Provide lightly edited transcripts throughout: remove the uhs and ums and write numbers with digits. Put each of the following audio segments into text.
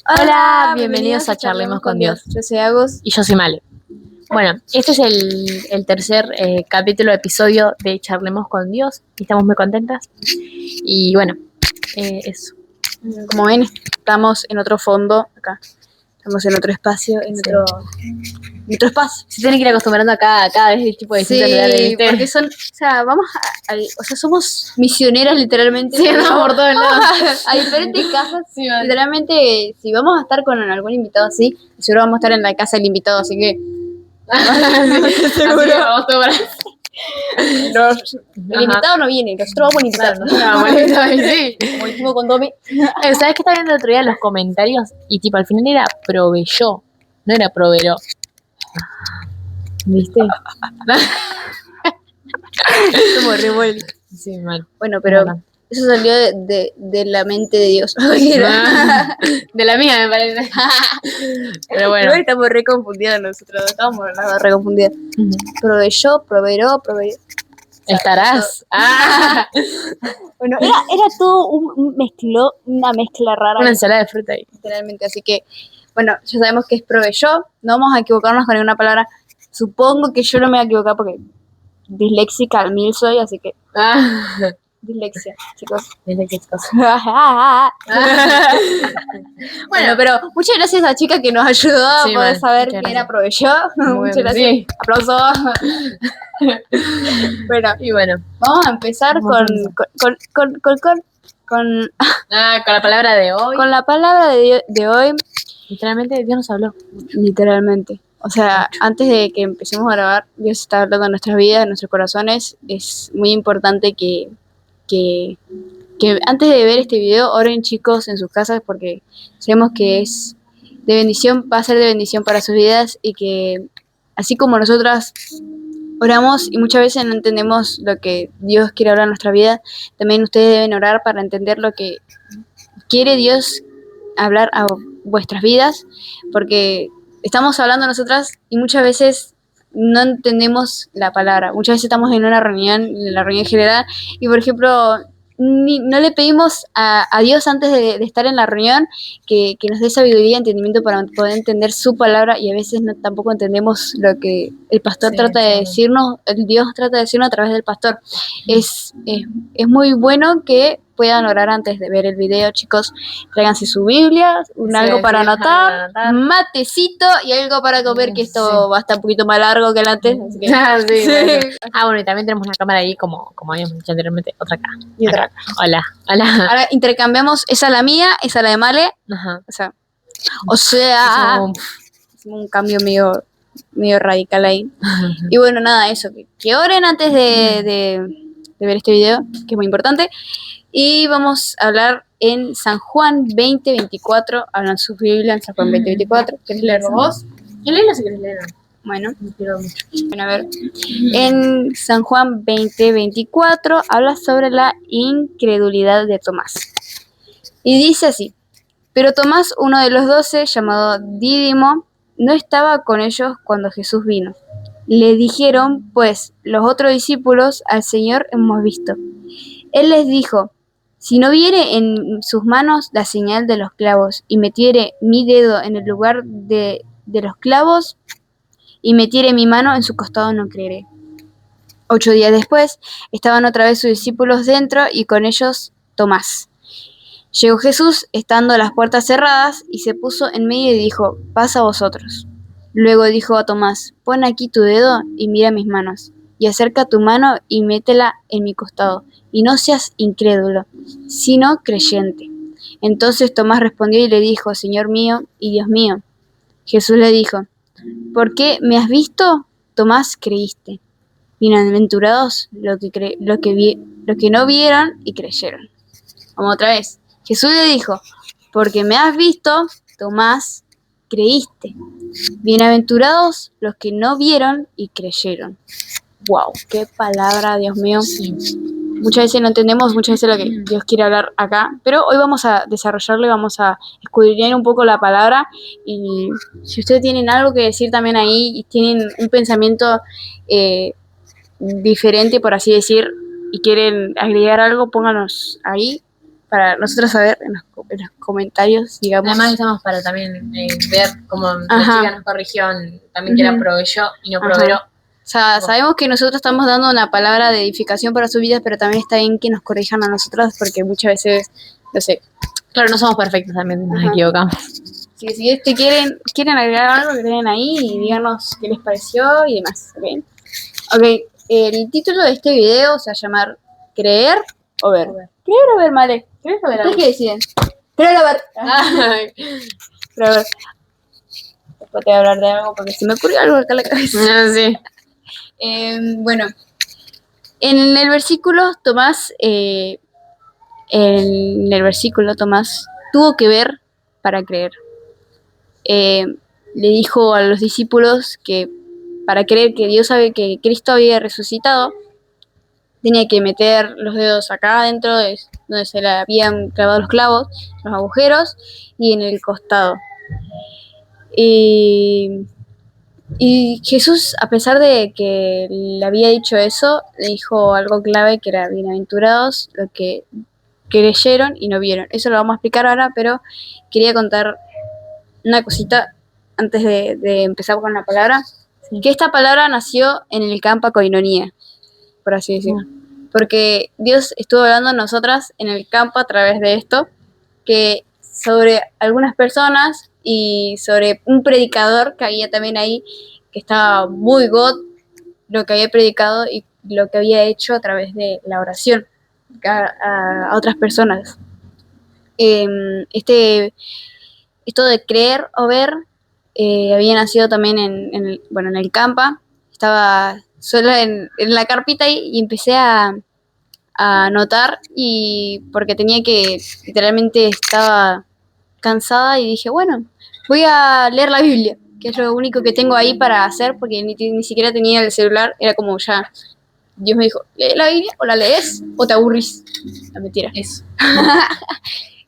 Hola, bienvenidos a Charlemos con Dios. Yo soy Agus. Y yo soy Male. Bueno, este es el tercer episodio de Charlemos con Dios. Y estamos muy contentas. Y bueno, eso. Como ven, estamos en otro fondo acá. Estamos en otro espacio, en otro espacio. Se tienen que ir acostumbrando acá cada vez el tipo de distintos lugares, ¿viste? Porque son, o sea, somos misioneras literalmente. Sí, andamos por todos lados. A diferentes casas. Sí, vale. Literalmente, si vamos a estar con algún invitado así, seguro vamos a estar en la casa del invitado, así que... Seguro. Así que vamos todos para... El invitado no viene, nosotros vamos a invitar. Claro, nosotros vamos a invitar, sí. Como dijimos con Domi. ¿Sabes qué estaba viendo el otro día en los comentarios? Y tipo, al final era proveyó, no era proveeró. ¿Viste? Somos re buenos. Sí, mal. Bueno, pero eso salió de la mente de Dios. De la mía, me parece. Pero bueno. Igual estamos re confundidos nosotros. Estamos re confundidos. Proveyó, proveeró. Estarás. Bueno, era todo una mezcla rara. Una ensalada de fruta ahí. Literalmente, así que, bueno, ya sabemos que es proveyó. No vamos a equivocarnos con ninguna palabra. Supongo que yo no me voy a equivocar porque disléxica al mil soy, así que... Dislexia, chicos. Bueno, pero muchas gracias a la chica que nos ayudó a poder saber que era proveyó. Muchas gracias. Sí. Aplauso. Bueno, y bueno, vamos a empezar con la palabra de hoy. Con la palabra de hoy. Literalmente Dios nos habló. Literalmente. O sea, antes de que empecemos a grabar, Dios está hablando de nuestras vidas, de nuestros corazones. Es muy importante que antes de ver este video oren, chicos, en sus casas, porque sabemos que es de bendición, va a ser de bendición para sus vidas, y que así como nosotras oramos y muchas veces no entendemos lo que Dios quiere hablar en nuestra vida, también ustedes deben orar para entender lo que quiere Dios hablar a vuestras vidas, porque estamos hablando nosotras y muchas veces no entendemos la palabra. Muchas veces estamos en una reunión, en la reunión general, y por ejemplo, no le pedimos a Dios antes de estar en la reunión que nos dé sabiduría y entendimiento para poder entender su palabra, y a veces tampoco entendemos lo que el pastor trata de decirnos, el Dios trata de decirnos a través del pastor. Es muy bueno que puedan orar antes de ver el video, chicos. Tráiganse su Biblia, algo para anotar, matecito y algo para comer, que esto va a estar un poquito más largo que el antes. Así que... Bueno. Bueno, y también tenemos una cámara ahí, como habíamos dicho anteriormente, otra acá. Y otra acá. Hola. Ahora intercambiamos, esa es la mía, esa es la de Male. Ajá. O sea, es un cambio medio radical ahí. Y bueno, nada, eso, que oren antes de ver este video, que es muy importante. Y vamos a hablar en San Juan 20:24. Hablan su Biblia en San Juan 20:24. ¿Querés leerlo vos? Yo leo si querés leerlo. Bueno, a ver. En San Juan 20:24 habla sobre la incredulidad de Tomás. Y dice así: pero Tomás, uno de los 12, llamado Dídimo, no estaba con ellos cuando Jesús vino. Le dijeron, pues, los otros discípulos: al Señor hemos visto. Él les dijo: si no viere en sus manos la señal de los clavos, y metiere mi dedo en el lugar de los clavos, y metiere mi mano en su costado, no creeré. 8 días después, estaban otra vez sus discípulos dentro, y con ellos Tomás. Llegó Jesús, estando las puertas cerradas, y se puso en medio y dijo: pasa vosotros. Luego dijo a Tomás: pon aquí tu dedo y mira mis manos, y acerca tu mano y métela en mi costado, y no seas incrédulo, sino creyente. Entonces Tomás respondió y le dijo: Señor mío y Dios mío. Jesús le dijo: ¿por qué me has visto, Tomás, creíste? Bienaventurados los que no vieron y creyeron. Vamos otra vez. Jesús le dijo: porque me has visto, Tomás, creíste. Bienaventurados los que no vieron y creyeron. Wow, qué palabra, Dios mío. Sí. Muchas veces no entendemos, muchas veces lo que Dios quiere hablar acá, pero hoy vamos a desarrollarlo, vamos a escudriñar un poco la palabra. Y si ustedes tienen algo que decir también ahí y tienen un pensamiento diferente, por así decir, y quieren agregar algo, pónganos ahí para nosotros saber en los comentarios, digamos. Además estamos para también ver cómo la Ajá. chica nos corrigió también que era Ujú. proveyó y no Ajá. proveeró. O sea, sabemos que nosotros estamos dando una palabra de edificación para su vida, pero también está bien que nos corrijan a nosotros, porque muchas veces, no sé. Claro, no somos perfectos, también nos Ajá. equivocamos. Si quieren agregar algo, que den ahí y díganos qué les pareció y demás, ¿ok? Ok, el título de este video se va a llamar ¿Creer o ver? ¿Creer o ver, Male? ¿Querés saber ¿Ustedes algo? qué deciden? Creer o ver. Ay. Creer o ver. Después te voy a hablar de algo porque se me ocurrió algo acá en la cabeza. No, sí. Bueno, en el versículo Tomás tuvo que ver para creer. Le dijo a los discípulos que para creer que Dios sabe que Cristo había resucitado, tenía que meter los dedos acá adentro, donde se le habían clavado los clavos, los agujeros, y en el costado. Y Jesús, a pesar de que le había dicho eso, le dijo algo clave que era bienaventurados los que creyeron y no vieron. Eso lo vamos a explicar ahora, pero quería contar una cosita antes de empezar con la palabra. Sí. Que esta palabra nació en el campo Koinonia, por así decirlo. Porque Dios estuvo hablando a nosotras en el campo a través de esto, que sobre algunas personas y sobre un predicador que había también ahí, que estaba muy God, lo que había predicado y lo que había hecho a través de la oración a otras personas. Esto de creer o ver había nacido también en el Campa. Estaba sola en la carpita y empecé a anotar, y porque literalmente estaba cansada y dije, bueno, voy a leer la Biblia, que es lo único que tengo ahí para hacer, porque ni siquiera tenía el celular. Era como ya, Dios me dijo, lee la Biblia, o la lees o te aburrís. La mentira. Eso.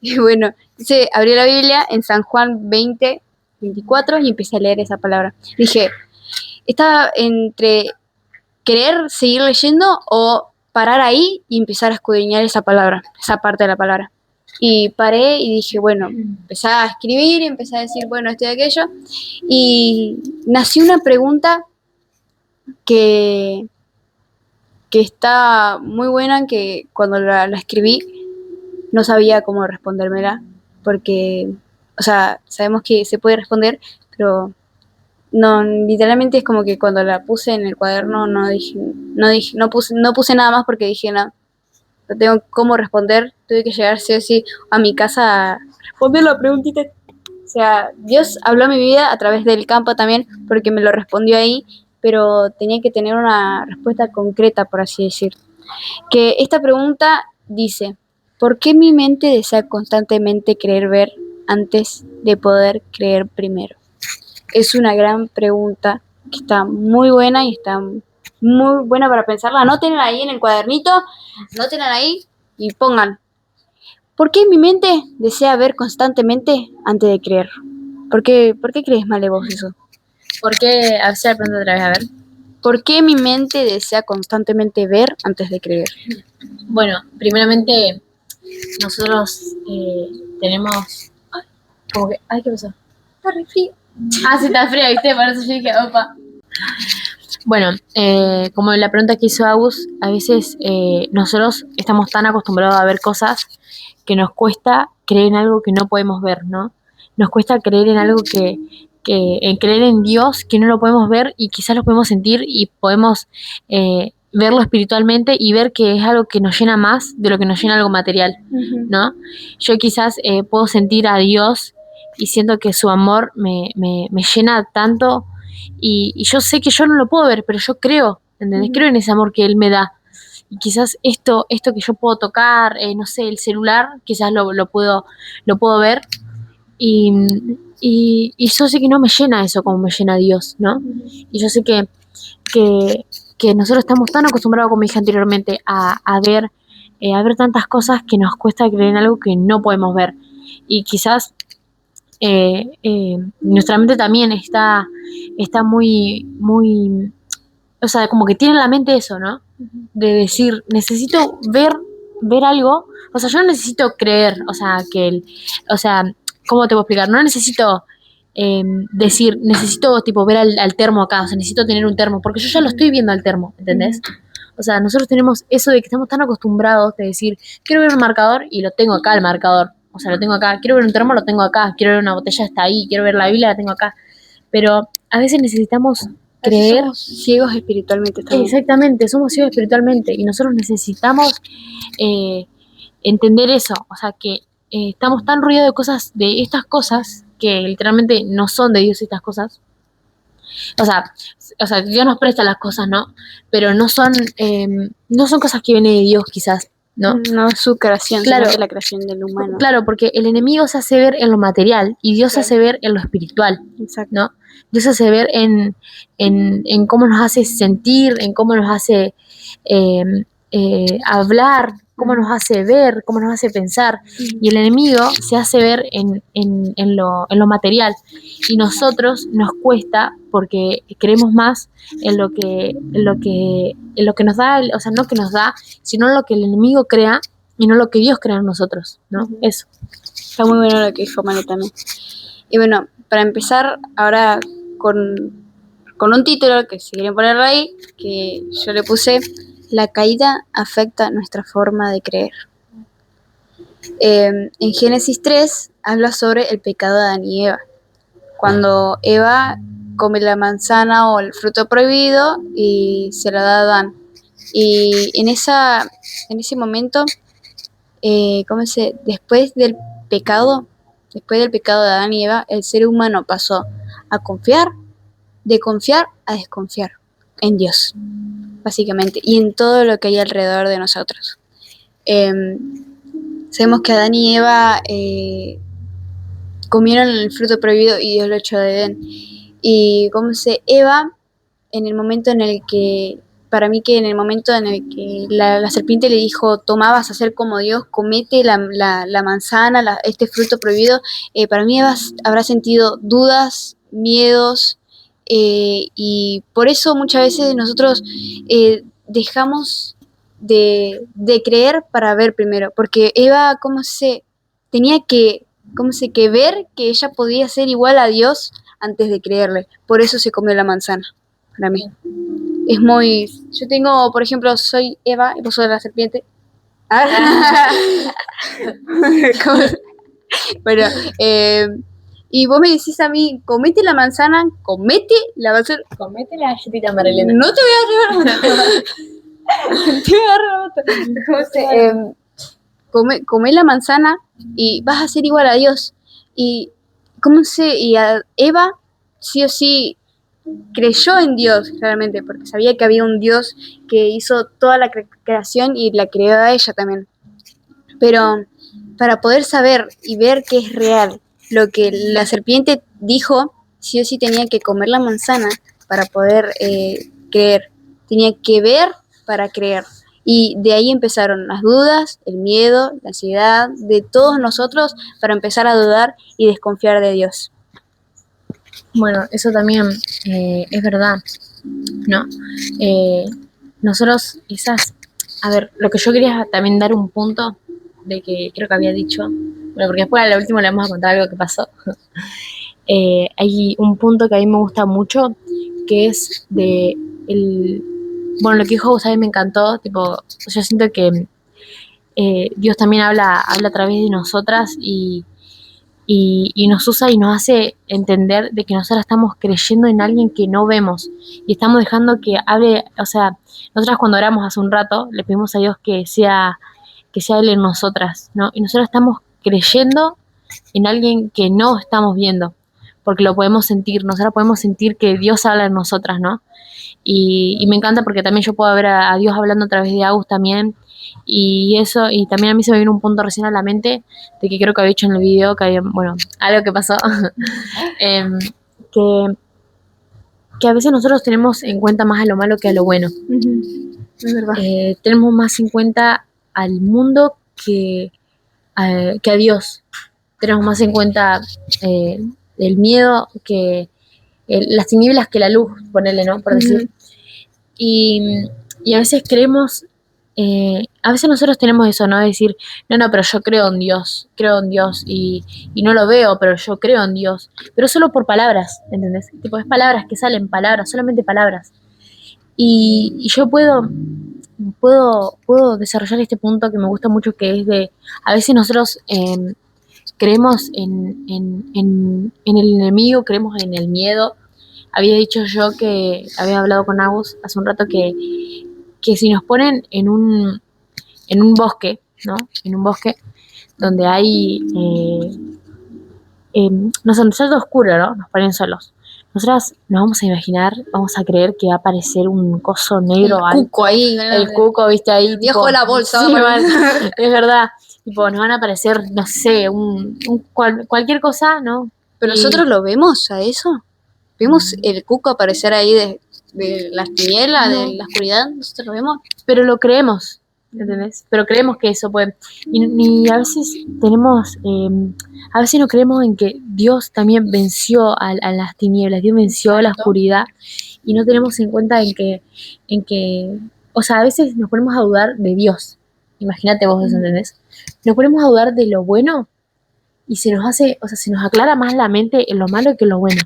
Y bueno, entonces abrí la Biblia en San Juan 20:24 y empecé a leer esa palabra. Dije, estaba entre querer seguir leyendo o parar ahí y empezar a escudriñar esa palabra, esa parte de la palabra. Y paré y dije, bueno, empecé a escribir, empecé a decir, bueno, esto y aquello, y nació una pregunta que está muy buena, que cuando la escribí no sabía cómo respondérmela, porque, o sea, sabemos que se puede responder, pero no, literalmente es como que cuando la puse en el cuaderno no puse nada más, porque dije, no tengo cómo responder, tuve que llegar sí o sí a mi casa a responder la preguntita. O sea, Dios habló a mi vida a través del campo también, porque me lo respondió ahí, pero tenía que tener una respuesta concreta, por así decir. Que esta pregunta dice, ¿por qué mi mente desea constantemente creer ver antes de poder creer primero? Es una gran pregunta que está muy buena y está muy buena para pensarla. Anótenla ahí en el cuadernito, anótenla ahí y pongan, ¿por qué mi mente desea ver constantemente antes de creer? ¿Por qué crees, Male, vos eso? ¿Por qué? A ver si la pregunta otra vez, a ver. ¿Por qué mi mente desea constantemente ver antes de creer? Bueno, primeramente, nosotros tenemos... Como que... Ay, ¿qué pasó? Está re frío. Ah, sí, está frío, ¿viste? Por eso yo dije, opa. Bueno, como la pregunta que hizo Agus, a veces nosotros estamos tan acostumbrados a ver cosas que nos cuesta creer en algo que no podemos ver, ¿no? Nos cuesta creer en algo en creer en Dios, que no lo podemos ver y quizás lo podemos sentir y podemos verlo espiritualmente y ver que es algo que nos llena más de lo que nos llena algo material, ¿no? Yo quizás puedo sentir a Dios y siento que su amor me llena tanto, y yo sé que yo no lo puedo ver, pero yo creo, ¿entendés? Creo en ese amor que Él me da. Y quizás esto que yo puedo tocar, no sé, el celular, quizás lo puedo ver, y yo sé que no me llena eso como me llena Dios, ¿no? Y yo sé que nosotros estamos tan acostumbrados, como dije anteriormente, a ver tantas cosas que nos cuesta creer en algo que no podemos ver. Y quizás nuestra mente también está muy, muy, o sea, como que tiene en la mente eso, ¿no? De decir, necesito ver ver algo, o sea, yo no necesito creer, o sea, o sea, ¿cómo te puedo explicar? No necesito decir, necesito tipo ver al termo acá, o sea, necesito tener un termo, porque yo ya lo estoy viendo al termo, ¿entendés? O sea, nosotros tenemos eso de que estamos tan acostumbrados de decir, quiero ver un marcador y lo tengo acá el marcador, o sea, lo tengo acá, quiero ver un termo, lo tengo acá, quiero ver una botella, está ahí, quiero ver la Biblia, la tengo acá, pero a veces necesitamos creer. Somos ciegos espiritualmente también. Exactamente, somos ciegos espiritualmente y nosotros necesitamos eh, entender eso, o sea, que estamos tan ruidos de cosas, de estas cosas, que literalmente no son de Dios estas cosas. O sea, Dios nos presta las cosas, ¿no? Pero no son cosas que vienen de Dios, quizás, ¿no? No es su creación, Claro. sino que la creación del humano. Claro, porque el enemigo se hace ver en lo material y Dios se hace ver en lo espiritual, Exacto. ¿no? Dios se hace ver en cómo nos hace sentir, en cómo nos hace hablar, cómo nos hace ver, cómo nos hace pensar. Y el enemigo se hace ver en lo material. Y nosotros nos cuesta porque creemos más en lo que nos da, o sea, no que nos da, sino en lo que el enemigo crea y no lo que Dios crea en nosotros, ¿no? Eso. Está muy bueno lo que dijo Mane también. Y bueno, para empezar ahora con un título que si quieren ponerlo ahí, que yo le puse, la caída afecta nuestra forma de creer. En Génesis 3 habla sobre el pecado de Adán y Eva. Cuando Eva come la manzana o el fruto prohibido y se la da a Adán. Y en ese momento, después del pecado de Adán y Eva, el ser humano pasó a confiar, de confiar a desconfiar en Dios, básicamente, y en todo lo que hay alrededor de nosotros. Sabemos que Adán y Eva comieron el fruto prohibido y Dios lo echó de Edén. Y Eva, en el momento en el que, para mí que en el momento en el que la serpiente le dijo, toma, vas a ser como Dios, comete la manzana, este fruto prohibido, para mí Eva habrá sentido dudas, miedos, y por eso muchas veces nosotros dejamos de creer para ver primero, porque Eva, tenía que ver que ella podía ser igual a Dios antes de creerle, por eso se comió la manzana, para mí. Es muy... Yo tengo, por ejemplo, soy Eva y vos sos la serpiente. Bueno, y vos me decís a mí, comete la manzana. Comete la galletita, Marilena. No te voy a arreglar. Te voy a arreglar. Come la manzana y vas a ser igual a Dios. Y a Eva sí o sí creyó en Dios, claramente, porque sabía que había un Dios que hizo toda la creación y la creó a ella también. Pero para poder saber y ver que es real lo que la serpiente dijo, sí o sí tenía que comer la manzana para poder creer. Tenía que ver para creer. Y de ahí empezaron las dudas, el miedo, la ansiedad de todos nosotros para empezar a dudar y desconfiar de Dios. Bueno, eso también es verdad, ¿no? Nosotros a ver, lo que yo quería también dar un punto de que creo que había dicho, bueno, porque después a lo último le vamos a contar algo que pasó. Hay un punto que a mí me gusta mucho, que es bueno, lo que dijo Gus a mí me encantó, tipo, yo siento que Dios también habla a través de nosotras y nos usa y nos hace entender de que nosotras estamos creyendo en alguien que no vemos y estamos dejando que hable, o sea, nosotras cuando oramos hace un rato le pedimos a Dios que sea Él en nosotras, ¿no? Y nosotros estamos creyendo en alguien que no estamos viendo, porque lo podemos sentir, nosotras podemos sentir que Dios habla en nosotras, ¿no? Y me encanta porque también yo puedo ver a Dios hablando a través de Agus también, y eso, y también a mí se me vino un punto recién a la mente, de que creo que había dicho en el video, que había, bueno, algo que pasó, que a veces nosotros tenemos en cuenta más a lo malo que a lo bueno. Es verdad. Tenemos más en cuenta al mundo que a Dios. Tenemos más en cuenta el miedo que las tinieblas que la luz, ponele, ¿no? Por decir. Y a veces creemos a veces nosotros tenemos eso, ¿no? De decir, no, pero yo creo en Dios y no lo veo, pero yo creo en Dios. Pero solo por palabras, ¿entendés? Tipo, es palabras que salen, palabras, solamente palabras. Y yo puedo desarrollar este punto que me gusta mucho, que es de, a veces nosotros creemos en el enemigo, creemos en el miedo. Había dicho yo que había hablado con Agus hace un rato que si nos ponen en un bosque, ¿no? En un bosque donde hay, no sé, está todo oscuro, ¿no? Nos ponen solos. Nosotras nos vamos a imaginar, vamos a creer que va a aparecer un coso negro El alto. cuco ahí. El cuco, viste ahí. El viejo de la bolsa. Sí, mal, es verdad. Tipo, nos van a aparecer, no sé, cualquier cosa, ¿no? Pero Y- nosotros lo vemos a eso. Vemos el cuco aparecer ahí de las tinieblas, No. de la oscuridad. Nosotros lo vemos. pero lo creemos, ¿entendés? Pero creemos que eso puede. Y a veces tenemos, a veces no creemos en que Dios también venció a las tinieblas, Dios venció a la Exacto. oscuridad y no tenemos en cuenta o sea, a veces nos ponemos a dudar de Dios. Imagínate vos eso, ¿entendés? Nos ponemos a dudar de lo bueno y se nos hace, o sea, se nos aclara más la mente en lo malo que en lo bueno.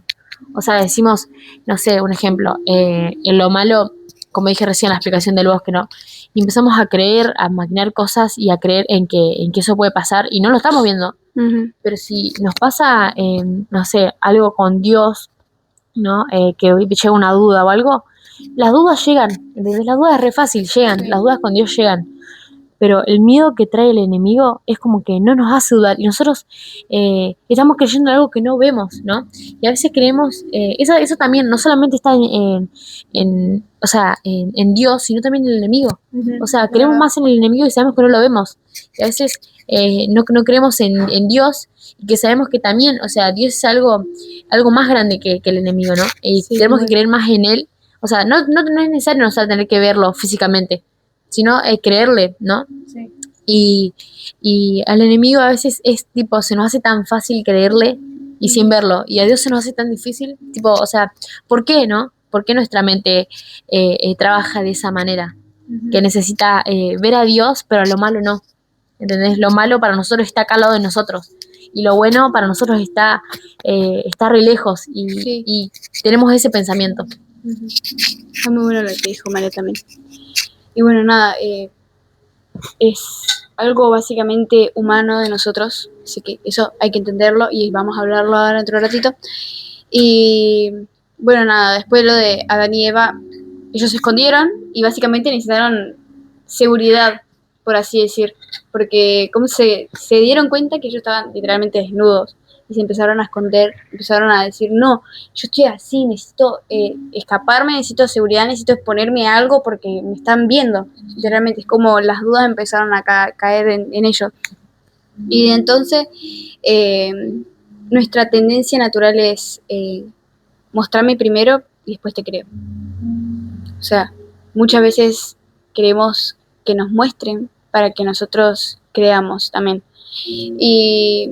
O sea, decimos, no sé, un ejemplo, en lo malo, como dije recién, la explicación del bosque, ¿no? Y empezamos a creer, a maquinar cosas y a creer en que eso puede pasar y no lo estamos viendo. Pero si nos pasa, no sé, algo con Dios, ¿no? Que llega una duda o algo, las dudas llegan, ¿entendés? Las dudas es re fácil, llegan, las dudas con Dios llegan. Pero el miedo que trae el enemigo es como que no nos hace dudar y nosotros estamos creyendo en algo que no vemos, ¿no? Y a veces creemos, eso también no solamente está o sea, en Dios, sino también en el enemigo. O sea, creemos más en el enemigo y sabemos que no lo vemos. Y a veces no creemos en Dios y que sabemos que también, o sea, Dios es algo más grande que el enemigo, ¿no? Y Sí, tenemos que muy. creer más en Él. O sea, no es necesario nosotros tener que verlo físicamente, sino creerle, ¿no? Sí. Y al enemigo a veces es tipo, se nos hace tan fácil creerle y sin verlo, y a Dios se nos hace tan difícil, tipo, o sea, ¿por qué, no? ¿Por qué nuestra mente trabaja de esa manera? Que necesita ver a Dios, pero a lo malo no, ¿entendés? Lo malo para nosotros está acá al lado de nosotros, y lo bueno para nosotros está re lejos, Sí. y tenemos ese pensamiento. Está muy bueno lo que dijo María también. Y bueno, nada, es algo básicamente humano de nosotros, así que eso hay que entenderlo y vamos a hablarlo ahora dentro de un ratito. Y bueno, nada, después lo de Adán y Eva, ellos se escondieron y básicamente necesitaron seguridad, por así decir, porque como se dieron cuenta que ellos estaban literalmente desnudos y se empezaron a esconder, empezaron a decir, no, yo estoy así, necesito escaparme, necesito seguridad, necesito exponerme a algo porque me están viendo. Literalmente es como las dudas empezaron a caer en ellos. Y entonces nuestra tendencia natural es mostrarme primero y después te creo. O sea, muchas veces queremos que nos muestren para que nosotros creamos también. Y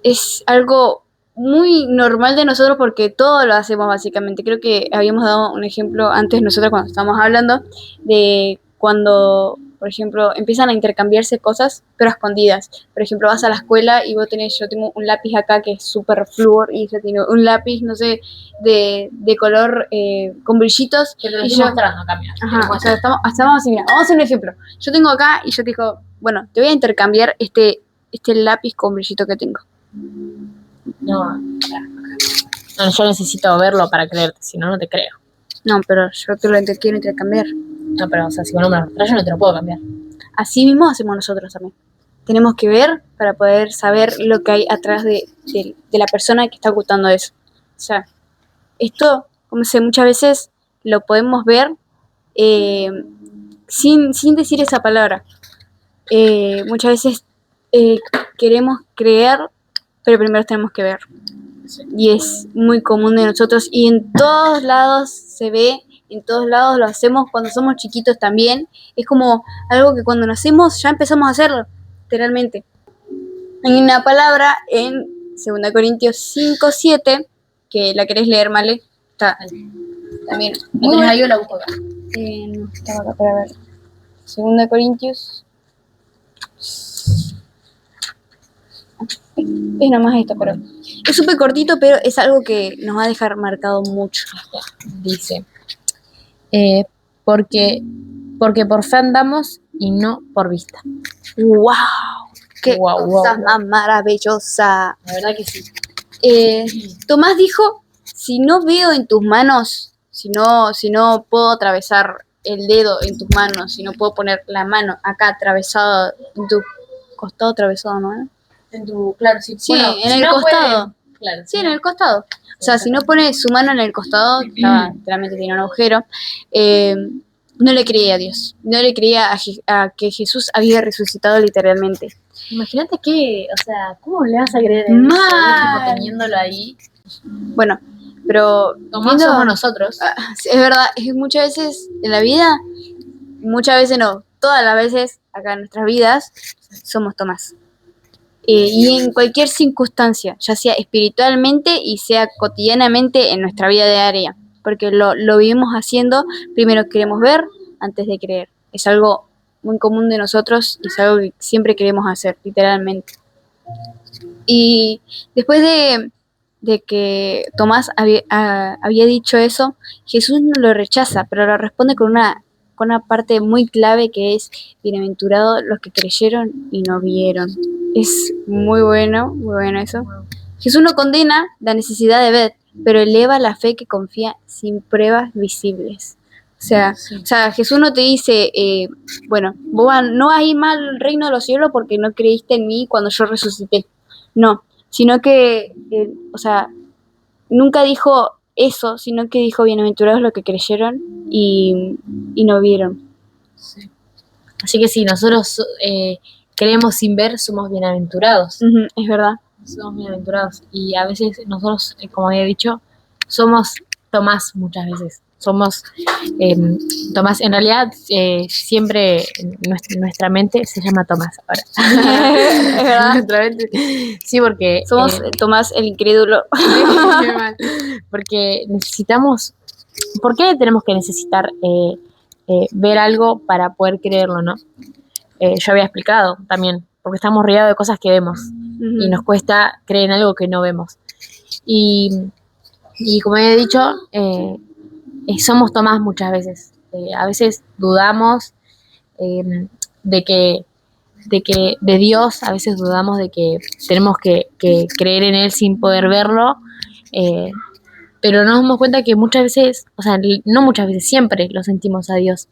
es algo muy normal de nosotros porque todo lo hacemos básicamente. Creo que habíamos dado un ejemplo antes nosotros cuando estábamos hablando de cuando, por ejemplo, empiezan a intercambiarse cosas, pero a escondidas. Por ejemplo, vas a la escuela y yo tengo un lápiz acá que es súper flúor y yo tengo un lápiz, no sé, de color con brillitos. Que te lo y estoy yo, mostrando, Camila. ajá, o sea, estamos así, mira, vamos a hacer un ejemplo. Yo tengo acá y yo te digo, bueno, te voy a intercambiar este lápiz con brillito que tengo. No, yo necesito verlo para creerte, si no, no te creo. No, pero yo te lo quiero intercambiar. No, pero, o sea, si vos no me lo mostrás, yo no te lo puedo cambiar. Así mismo hacemos nosotros también. Tenemos que ver para poder saber lo que hay atrás de la persona que está ocultando eso. O sea, esto, como sé, muchas veces lo podemos ver sin decir esa palabra. Muchas veces queremos creer, pero primero tenemos que ver. Y es muy común de nosotros y en todos lados se ve, en todos lados lo hacemos cuando somos chiquitos también. Es como algo que cuando nacemos ya empezamos a hacerlo, literalmente. Hay una palabra en 2 Corintios 5:7, que la querés leer, Male. Está también. ¿Lo tenés ahí o la busco acá? No, estaba acá para ver. 2 Corintios. Es nomás esto, pero es súper cortito, pero es algo que nos va a dejar marcado mucho. Dice, porque por fe andamos y no por vista. ¡Wow! ¡Qué Wow, cosa wow. más maravillosa! La verdad que sí. Tomás dijo, si no veo en tus manos, si no puedo atravesar el dedo en tus manos, si no puedo poner la mano acá atravesada, en tu costado atravesado, ¿no? En tu, claro, sí. Sí, Bueno, en si el no costado. claro. Sí, en el costado. O sea, si no pone su mano en el costado, que estaba, literalmente tiene un agujero, no le creía a Dios. No le creía a que Jesús había resucitado literalmente. Imagínate que, o sea, ¿cómo le vas a creer en eso? Tipo, teniéndolo ahí. Bueno, pero Tomás somos nosotros. Es verdad, es muchas veces en la vida, muchas veces no, todas las veces acá en nuestras vidas somos Tomás. Y en cualquier circunstancia, ya sea espiritualmente y sea cotidianamente en nuestra vida diaria, porque lo vivimos haciendo, primero queremos ver antes de creer. Es algo muy común de nosotros y es algo que siempre queremos hacer, literalmente. Y después de que Tomás había dicho eso, Jesús no lo rechaza, pero lo responde con una parte muy clave que es: bienaventurados los que creyeron y no vieron. Es muy bueno eso. Jesús no condena la necesidad de ver, pero eleva la fe que confía sin pruebas visibles. O sea, Jesús no te dice, bueno, vos no vas a ir mal al reino de los cielos porque no creíste en mí cuando yo resucité. No, sino que, nunca dijo eso, sino que dijo bienaventurados los que creyeron y no vieron. Sí. Así que si nosotros creemos sin ver, somos bienaventurados. Es verdad. Somos bienaventurados. Y a veces nosotros, como había dicho, somos Tomás muchas veces. Somos Tomás. En realidad, siempre nuestra mente se llama Tomás ahora. Es verdad. Nuestra mente, sí, porque... Somos Tomás el incrédulo. Porque necesitamos... ¿Por qué tenemos que necesitar ver algo para poder creerlo, no? Yo había explicado también, porque estamos rodeados de cosas que vemos y nos cuesta creer en algo que no vemos. Y como he dicho, somos Tomás muchas veces. A veces dudamos de Dios, a veces dudamos de que tenemos que creer en Él sin poder verlo, pero nos damos cuenta que muchas veces, o sea, no muchas veces, siempre lo sentimos a Dios.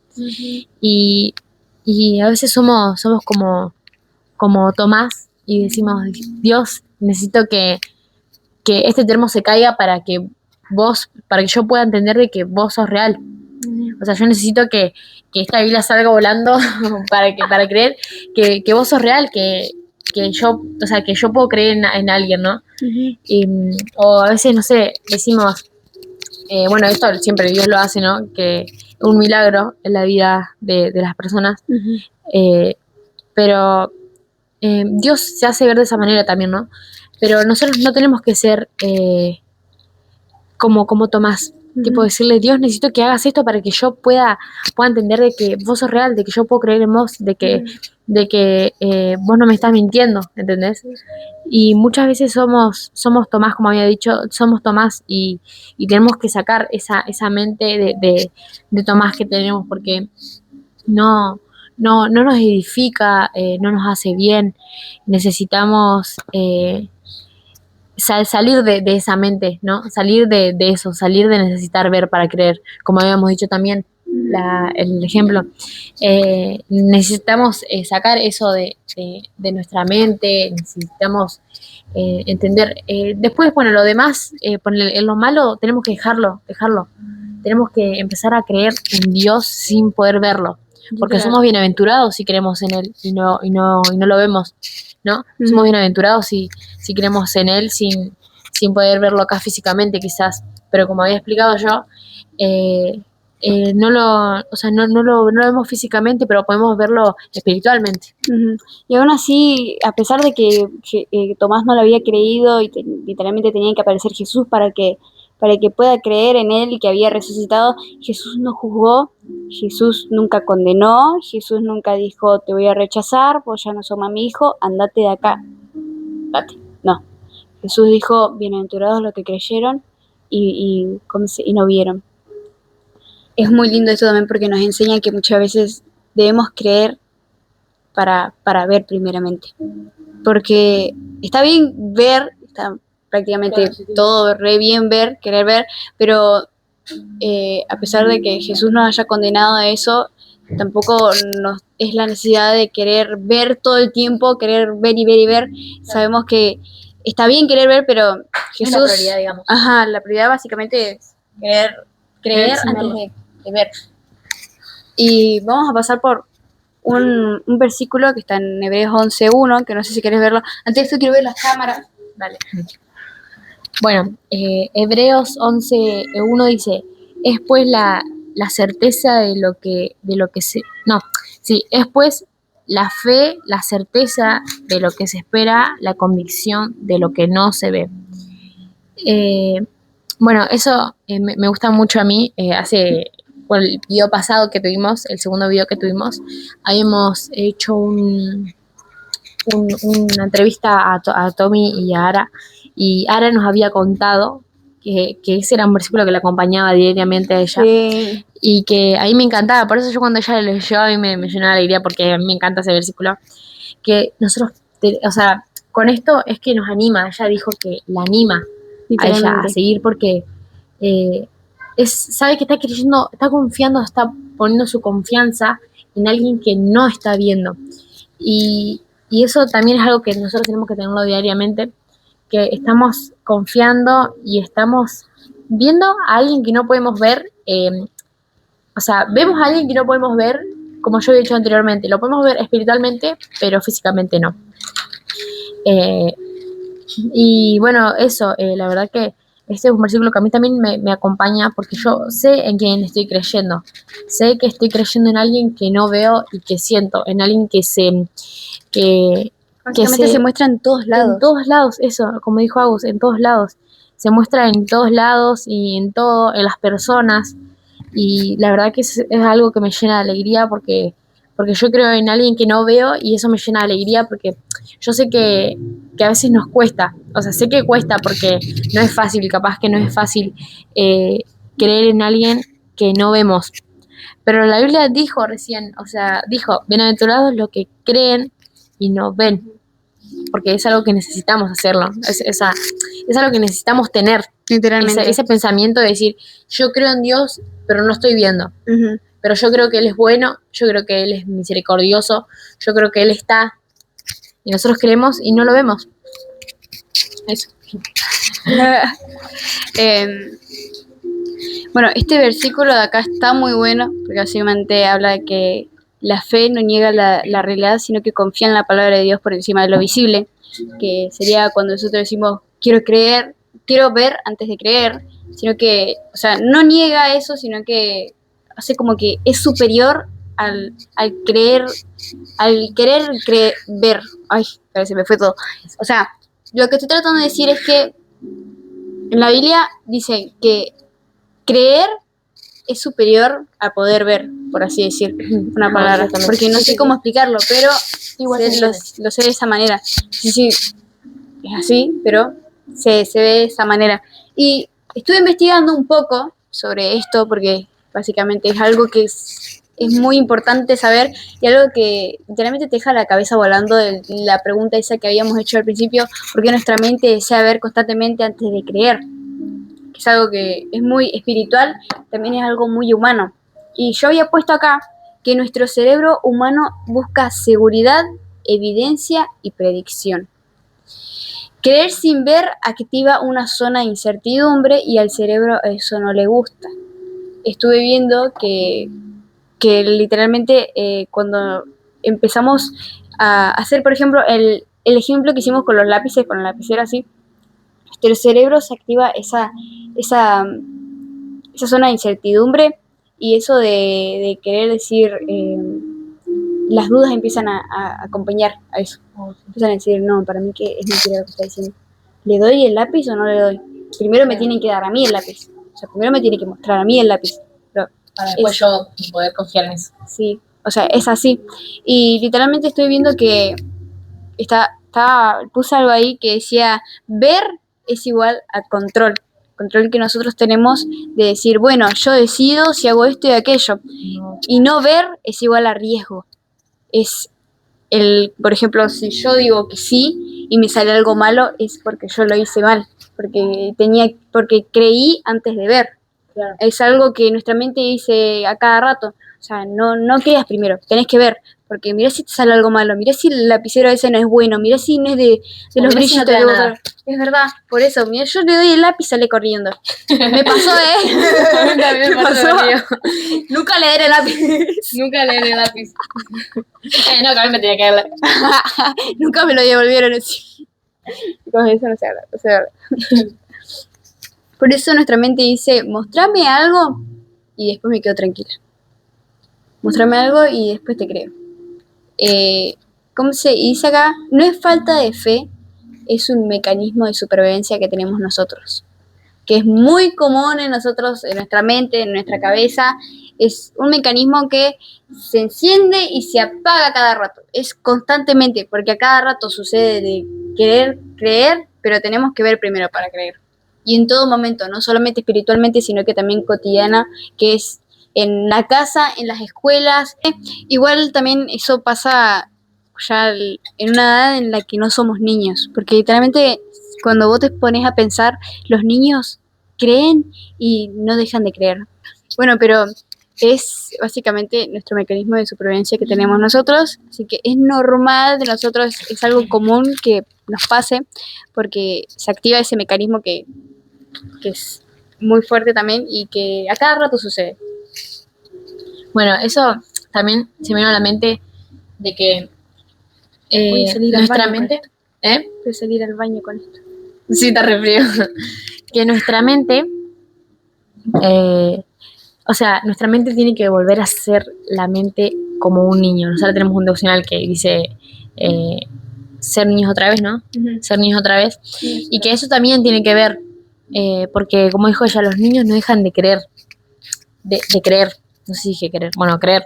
Y a veces somos como Tomás y decimos: Dios, necesito que este termo se caiga para que yo pueda entender de que vos sos real. O sea, yo necesito que esta Biblia salga volando para creer que vos sos real, que yo, o sea, que yo puedo creer en alguien, ¿no? O a veces, no sé, decimos, bueno, esto siempre Dios lo hace, ¿no? Que un milagro en la vida de las personas, pero Dios se hace ver de esa manera también, ¿no? Pero nosotros no tenemos que ser como Tomás, tipo decirle: Dios, necesito que hagas esto para que yo pueda entender de que vos sos real, de que yo puedo creer en vos, de que vos no me estás mintiendo, ¿entendés? Y muchas veces somos Tomás, como había dicho, somos Tomás y tenemos que sacar esa mente de Tomás que tenemos, porque no nos edifica, no nos hace bien. Necesitamos salir de esa mente, ¿no? Salir de eso, salir de necesitar ver para creer, como habíamos dicho también, el ejemplo. Necesitamos sacar eso de nuestra mente, necesitamos entender. Después, bueno, lo demás, en lo malo, tenemos que dejarlo. Tenemos que empezar a creer en Dios sin poder verlo, porque somos bienaventurados si creemos en Él y no lo vemos, ¿no? Somos bienaventurados si creemos en Él sin poder verlo acá físicamente, quizás, pero como había explicado yo, no lo vemos físicamente, pero podemos verlo espiritualmente. Y aún así, a pesar de que Tomás no lo había creído y literalmente tenía que aparecer Jesús para que para que pueda creer en él y que había resucitado. Jesús no juzgó, Jesús nunca condenó, Jesús nunca dijo te voy a rechazar, vos ya no sos más mi hijo, andate de acá, date. No, Jesús dijo bienaventurados los que creyeron y no vieron. Es muy lindo esto también porque nos enseña que muchas veces debemos creer para ver primeramente. Porque está bien ver, está prácticamente todo re bien ver, querer ver, pero a pesar de que Jesús nos haya condenado a eso, tampoco nos es la necesidad de querer ver todo el tiempo, querer ver y ver y ver. Sabemos que está bien querer ver, pero Jesús... Es la prioridad, digamos. Ajá, la prioridad básicamente es creer antes de ver. Y vamos a pasar por un versículo que está en Hebreos 11:1, que no sé si querés verlo. Antes de esto quiero ver las cámaras. Vale. Bueno, Hebreos 11:1 dice, es pues la certeza de lo que se... No, sí, es pues la fe, la certeza de lo que se espera, la convicción de lo que no se ve. Bueno, eso me gusta mucho a mí. Por el video pasado que tuvimos, el segundo video que tuvimos, habíamos hecho una entrevista a Tommy y a Ara, y Ara nos había contado que ese era un versículo que le acompañaba diariamente a ella, Sí. y que a mí me encantaba. Por eso yo cuando ella lo leyó, a mí me llenaba de alegría, porque a mí me encanta ese versículo, que nosotros, o sea, con esto es que nos anima. Ella dijo que la anima a ella a seguir, porque sabe que está creyendo, está confiando, está poniendo su confianza en alguien que no está viendo. Y eso también es algo que nosotros tenemos que tenerlo diariamente, que estamos confiando y estamos viendo a alguien que no podemos ver. O sea, vemos a alguien que no podemos ver, como yo he dicho anteriormente, lo podemos ver espiritualmente, pero físicamente no. Y bueno, eso, la verdad que este es un versículo que a mí también me acompaña, porque yo sé en quién estoy creyendo. Sé que estoy creyendo en alguien que no veo y que siento, en alguien que se muestra en todos lados. En todos lados, eso, como dijo Agus, en todos lados. Se muestra en todos lados y en todo, en las personas. Y la verdad que es algo que me llena de alegría, porque yo creo en alguien que no veo, y eso me llena de alegría, porque yo sé que a veces nos cuesta. O sea, sé que cuesta porque no es fácil, capaz que no es fácil creer en alguien que no vemos. Pero la Biblia dijo recién, o sea, dijo, bienaventurados los que creen y no ven, porque es algo que necesitamos hacerlo, es algo que necesitamos tener, literalmente. Ese pensamiento de decir, yo creo en Dios, pero no estoy viendo. Uh-huh. Pero yo creo que Él es bueno, yo creo que Él es misericordioso, yo creo que Él está, y nosotros creemos y no lo vemos. Eso. Bueno, este versículo de acá está muy bueno, porque básicamente habla de que la fe no niega la realidad, sino que confía en la palabra de Dios por encima de lo visible, que sería cuando nosotros decimos, quiero creer, quiero ver antes de creer, sino que, o sea, no niega eso, sino que hace como que es superior al creer, al querer ver. Ay, se me fue todo. O sea, lo que estoy tratando de decir es que en la Biblia dice que creer es superior a poder ver, por así decir, una palabra, porque no sé cómo explicarlo, pero lo sé de esa manera. Sí, es así, pero se ve de esa manera. Y estuve investigando un poco sobre esto, porque básicamente es algo que es muy importante saber, y algo que literalmente te deja la cabeza volando, de la pregunta esa que habíamos hecho al principio, ¿por qué nuestra mente desea ver constantemente antes de creer? Es algo que es muy espiritual, también es algo muy humano. Y yo había puesto acá que nuestro cerebro humano busca seguridad, evidencia y predicción. Creer sin ver activa una zona de incertidumbre y al cerebro eso no le gusta. Estuve viendo que literalmente cuando empezamos a hacer, por ejemplo, el ejemplo que hicimos con los lápices, con la lapicera así, nuestro cerebro se activa esa zona de incertidumbre, y eso de querer decir, las dudas empiezan a acompañar a eso. Empiezan a decir, no, para mí que es mentira lo que está diciendo. ¿Le doy el lápiz o no le doy? primero me tienen que dar a mí el lápiz. O sea, primero me tiene que mostrar a mí el lápiz. Pero para después yo poder confiar en eso. Sí, o sea, es así. Y literalmente estoy viendo que puse algo ahí que decía, ver es igual a control. Control que nosotros tenemos de decir, bueno, yo decido si hago esto y aquello. Y no ver es igual a riesgo. Es por ejemplo, si yo digo que sí y me sale algo malo, es porque yo lo hice mal, porque creí antes de ver. Claro. Es algo que nuestra mente dice a cada rato. O sea, no creas primero, tenés que ver. Porque mirá si te sale algo malo, mirá si el lapicero ese no es bueno, mirá si no es de los brillos. Si no te da es verdad, por eso, mirá, yo le doy el lápiz y sale corriendo. Me pasó, También me pasó. Nunca le daré el lápiz. Nunca le di el lápiz. No, que a mí me tenía que dar. Nunca me lo devolvieron así. Con eso no se habla. Por eso nuestra mente dice, mostrame algo y después me quedo tranquila. Mostrame algo y después te creo. ¿Cómo se dice acá? No es falta de fe, es un mecanismo de supervivencia que tenemos nosotros, que es muy común en nosotros, en nuestra mente, en nuestra cabeza. Es un mecanismo que se enciende y se apaga cada rato. Es constantemente, porque a cada rato sucede de querer creer, pero tenemos que ver primero para creer. Y en todo momento, no solamente espiritualmente, sino que también cotidiana, que es en la casa, en las escuelas. Igual también eso pasa ya en una edad en la que no somos niños, porque literalmente cuando vos te pones a pensar, los niños creen y no dejan de creer. Bueno, pero es básicamente nuestro mecanismo de supervivencia que tenemos nosotros, así que es normal de nosotros, es algo común que nos pase, porque se activa ese mecanismo que es muy fuerte también y que a cada rato sucede. Bueno, eso también se me vino a la mente de que nuestra mente... Voy a salir al baño con esto. Sí, está re frío. Que nuestra mente... o sea, nuestra mente tiene que volver a ser la mente como un niño. Nosotros tenemos un devocional que dice ser niños otra vez, ¿no? Uh-huh. Ser niños otra vez. Sí, y que eso también tiene que ver, porque como dijo ella, los niños no dejan de creer. De creer. No sé si dije querer. Bueno, creer.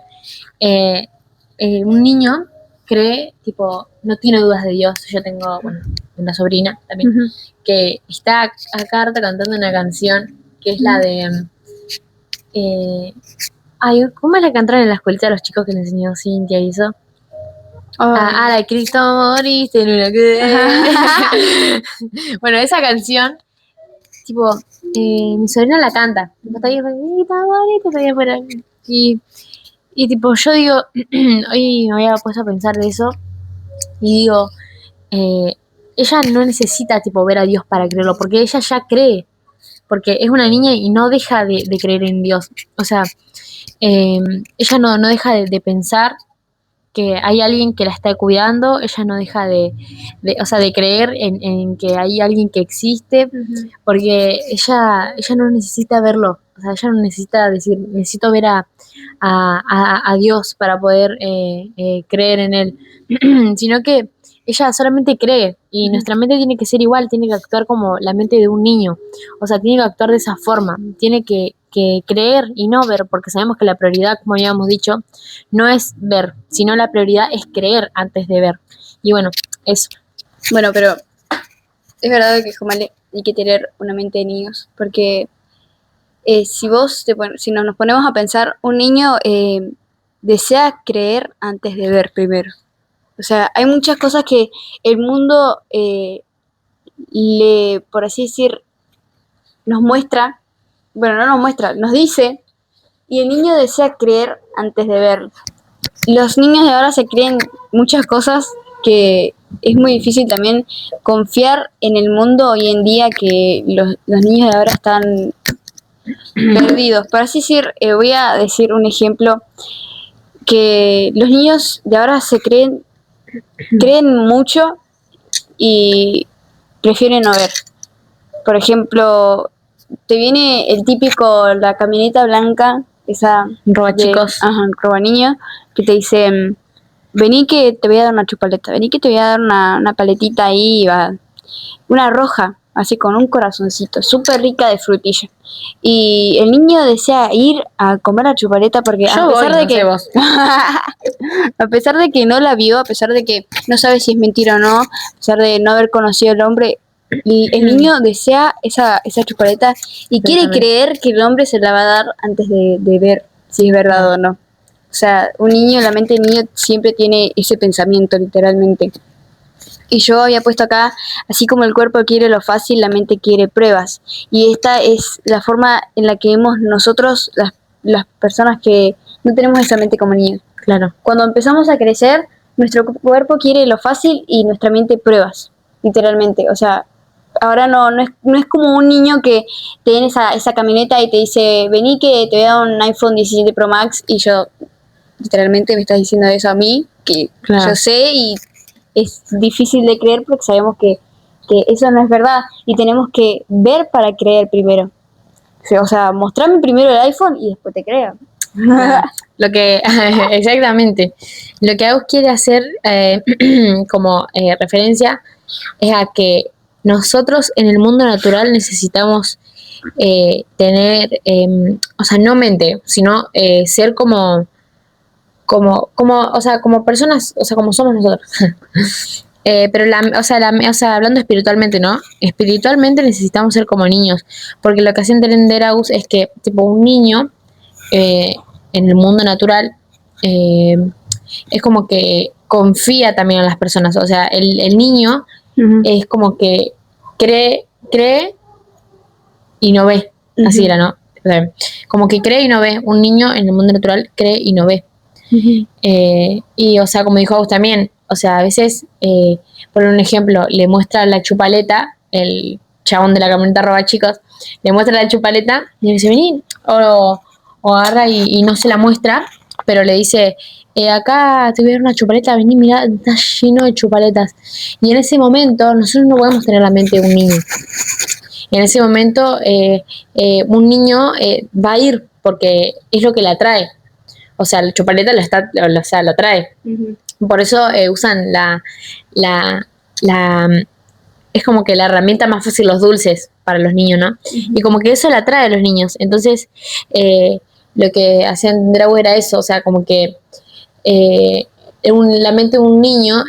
Un niño cree, tipo, no tiene dudas de Dios. Yo tengo, bueno, una sobrina también, uh-huh, que está a carta cantando una canción que es la de... ¿cómo es la cantaron en la escuelita de los chicos que le enseñó Cintia y eso? La de Cristo moriste en una que... Bueno, esa canción, tipo, mi sobrina la canta. Está ahí, y tipo, yo digo, hoy me había puesto a pensar de eso y digo, ella no necesita, tipo, ver a Dios para creerlo, porque ella ya cree. Porque es una niña y no deja de creer en Dios. O sea, ella no deja de pensar que hay alguien que la está cuidando, ella no deja de creer en que hay alguien que existe, uh-huh, porque ella no necesita verlo. O sea, ella no necesita decir, necesito ver a Dios para poder creer en Él, sino que ella solamente cree, y nuestra mente tiene que ser igual, tiene que actuar como la mente de un niño, o sea, tiene que actuar de esa forma, tiene que creer y no ver, porque sabemos que la prioridad, como habíamos dicho, no es ver, sino la prioridad es creer antes de ver. Y bueno, eso. Bueno, pero es verdad que hay que tener una mente de niños, porque si nos ponemos a pensar, un niño desea creer antes de ver primero. O sea, hay muchas cosas que el mundo por así decir, nos muestra, bueno, no nos muestra, nos dice, y el niño desea creer antes de ver. Los niños de ahora se creen muchas cosas que es muy difícil también confiar en el mundo hoy en día, que los niños de ahora están perdidos. Por así decir, voy a decir un ejemplo, que los niños de ahora se creen mucho y prefieren no ver. Por ejemplo, te viene el típico, la camioneta blanca, esa roba chicos, roba niños, que te dice, vení que te voy a dar una chupaleta, vení que te voy a dar una paletita ahí, una roja. así con un corazoncito, súper rica de frutilla. Y el niño desea ir a comer la chupaleta porque Yo voy, no sé vos. a pesar de que no la vio, a pesar de que no sabe si es mentira o no, a pesar de no haber conocido al hombre, el niño desea esa chupaleta y quiere creer que el hombre se la va a dar antes de ver si es verdad o no. O sea, un niño, la mente del niño siempre tiene ese pensamiento, literalmente. Y yo había puesto acá, así como el cuerpo quiere lo fácil, la mente quiere pruebas. Y esta es la forma en la que vemos nosotros, las personas que no tenemos esa mente como niños. Claro. Cuando empezamos a crecer, nuestro cuerpo quiere lo fácil y nuestra mente pruebas, literalmente. O sea, ahora no es como un niño que te den esa camioneta y te dice, vení que te voy a dar un iPhone 17 Pro Max, y yo, literalmente me estás diciendo eso a mí, que yo sé, y es difícil de creer porque sabemos que eso no es verdad y tenemos que ver para creer primero. O sea, mostrarme primero el iPhone y después te creo. Claro. Lo que exactamente lo que Agus quiere hacer como referencia es a que nosotros en el mundo natural necesitamos tener, o sea, no mente, sino ser como, o sea, como personas, o sea, como somos nosotros. Pero hablando espiritualmente, ¿no? Espiritualmente necesitamos ser como niños, porque lo que hace entender Agus es que, tipo, un niño en el mundo natural es como que confía también en las personas. O sea, el niño es como que cree y no ve. Así era, ¿no? O sea, como que cree y no ve. Un niño en el mundo natural cree y no ve. Y, o sea, como dijo Agus también, o sea, a veces, por un ejemplo, le muestra la chupaleta, el chabón de la camioneta roba chicos, le muestra la chupaleta y le dice, vení, o agarra y no se la muestra, pero le dice, acá te voy a dar una chupaleta, vení, mirá, está lleno de chupaletas. Y en ese momento nosotros no podemos tener la mente de un niño. Y en ese momento un niño va a ir porque es lo que le atrae. O sea, la chupaleta lo atrae. Por eso usan es como que la herramienta más fácil, los dulces para los niños, ¿no? Y como que eso le atrae a los niños. Entonces, lo que hacían Drago era eso, o sea, como que la mente de un niño,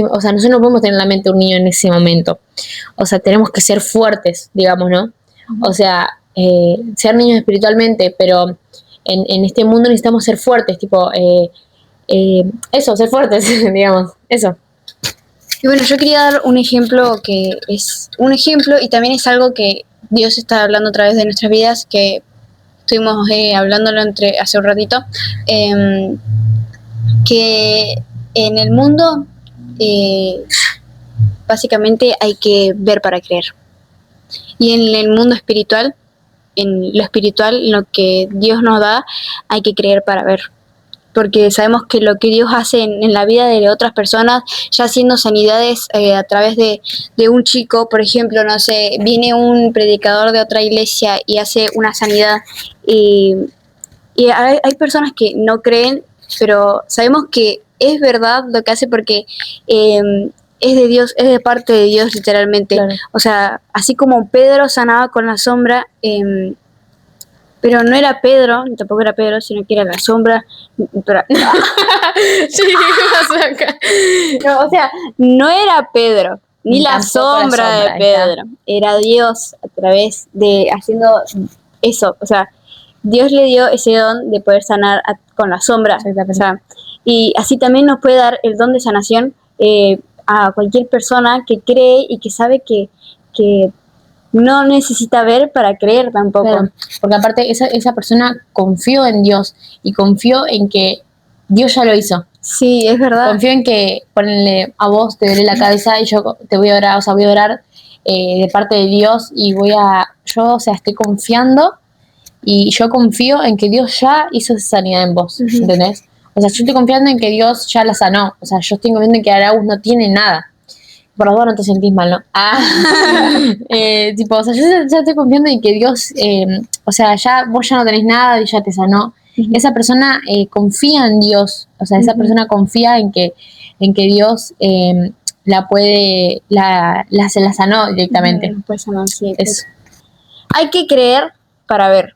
o sea, nosotros no podemos tener la mente de un niño en ese momento. O sea, tenemos que ser fuertes, digamos, ¿no? O sea, ser niños espiritualmente, pero en este mundo necesitamos ser fuertes, tipo, eso, ser fuertes, digamos, eso. Y bueno, yo quería dar un ejemplo que es un ejemplo y también es algo que Dios está hablando a través de nuestras vidas, que estuvimos hablándolo hace un ratito, que en el mundo básicamente hay que ver para creer. Y en el mundo espiritual, en lo espiritual, en lo que Dios nos da, hay que creer para ver. Porque sabemos que lo que Dios hace en la vida de otras personas, ya haciendo sanidades a través de un chico, por ejemplo, no sé, viene un predicador de otra iglesia y hace una sanidad y hay personas que no creen, pero sabemos que es verdad lo que hace porque es de Dios, es de parte de Dios literalmente. Claro. O sea, así como Pedro sanaba con la sombra, pero no era Pedro, ni tampoco era Pedro, sino que era la sombra. Pero, sí, acá. No, o sea, no era Pedro, ni la sombra de Pedro. Era Dios a través de haciendo eso. O sea, Dios le dio ese don de poder sanar con la sombra. O sea, y así también nos puede dar el don de sanación a cualquier persona que cree y que sabe que no necesita ver para creer tampoco. Claro, porque aparte esa persona confió en Dios y confió en que Dios ya lo hizo. Sí, es verdad. Confío en que, ponle, a vos te duele la cabeza y yo te voy a orar, o sea, voy a orar de parte de Dios y yo, o sea, estoy confiando y yo confío en que Dios ya hizo esa sanidad en vos, ¿entendés? O sea, yo estoy confiando en que Dios ya la sanó, o sea, yo estoy confiando en que Arauz no tiene nada. Por favor, no te sentís mal, ¿no? Tipo, o sea, yo ya estoy confiando en que Dios, o sea, vos ya no tenés nada y ya te sanó. Esa persona confía en Dios, o sea, esa persona confía en que Dios se la sanó directamente. Pues no, sí. Eso. Hay que creer para ver.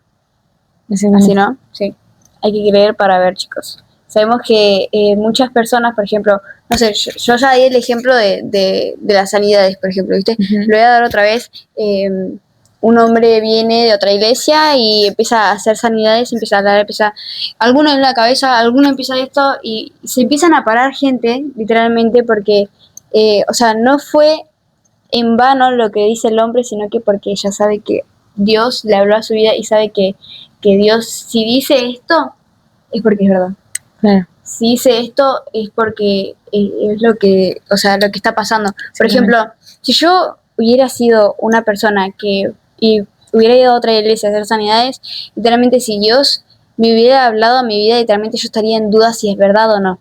¿Así no? Sí. Hay que creer para ver, chicos. Sabemos que muchas personas, por ejemplo, no sé, yo ya di el ejemplo de las sanidades, por ejemplo, ¿viste? Ujú. Lo voy a dar otra vez. Un hombre viene de otra iglesia y empieza a hacer sanidades, empieza a hablar, alguno en la cabeza, alguno empieza esto y se empiezan a parar gente, literalmente, porque, o sea, no fue en vano lo que dice el hombre, sino que porque ella sabe que Dios le habló a su vida y sabe que Dios, si dice esto, es porque es verdad. Claro. Si dice esto, es porque es lo que, o sea, lo que está pasando. Por ejemplo, si yo hubiera sido una persona y hubiera ido a otra iglesia a hacer sanidades, literalmente si Dios me hubiera hablado a mi vida, literalmente yo estaría en duda si es verdad o no.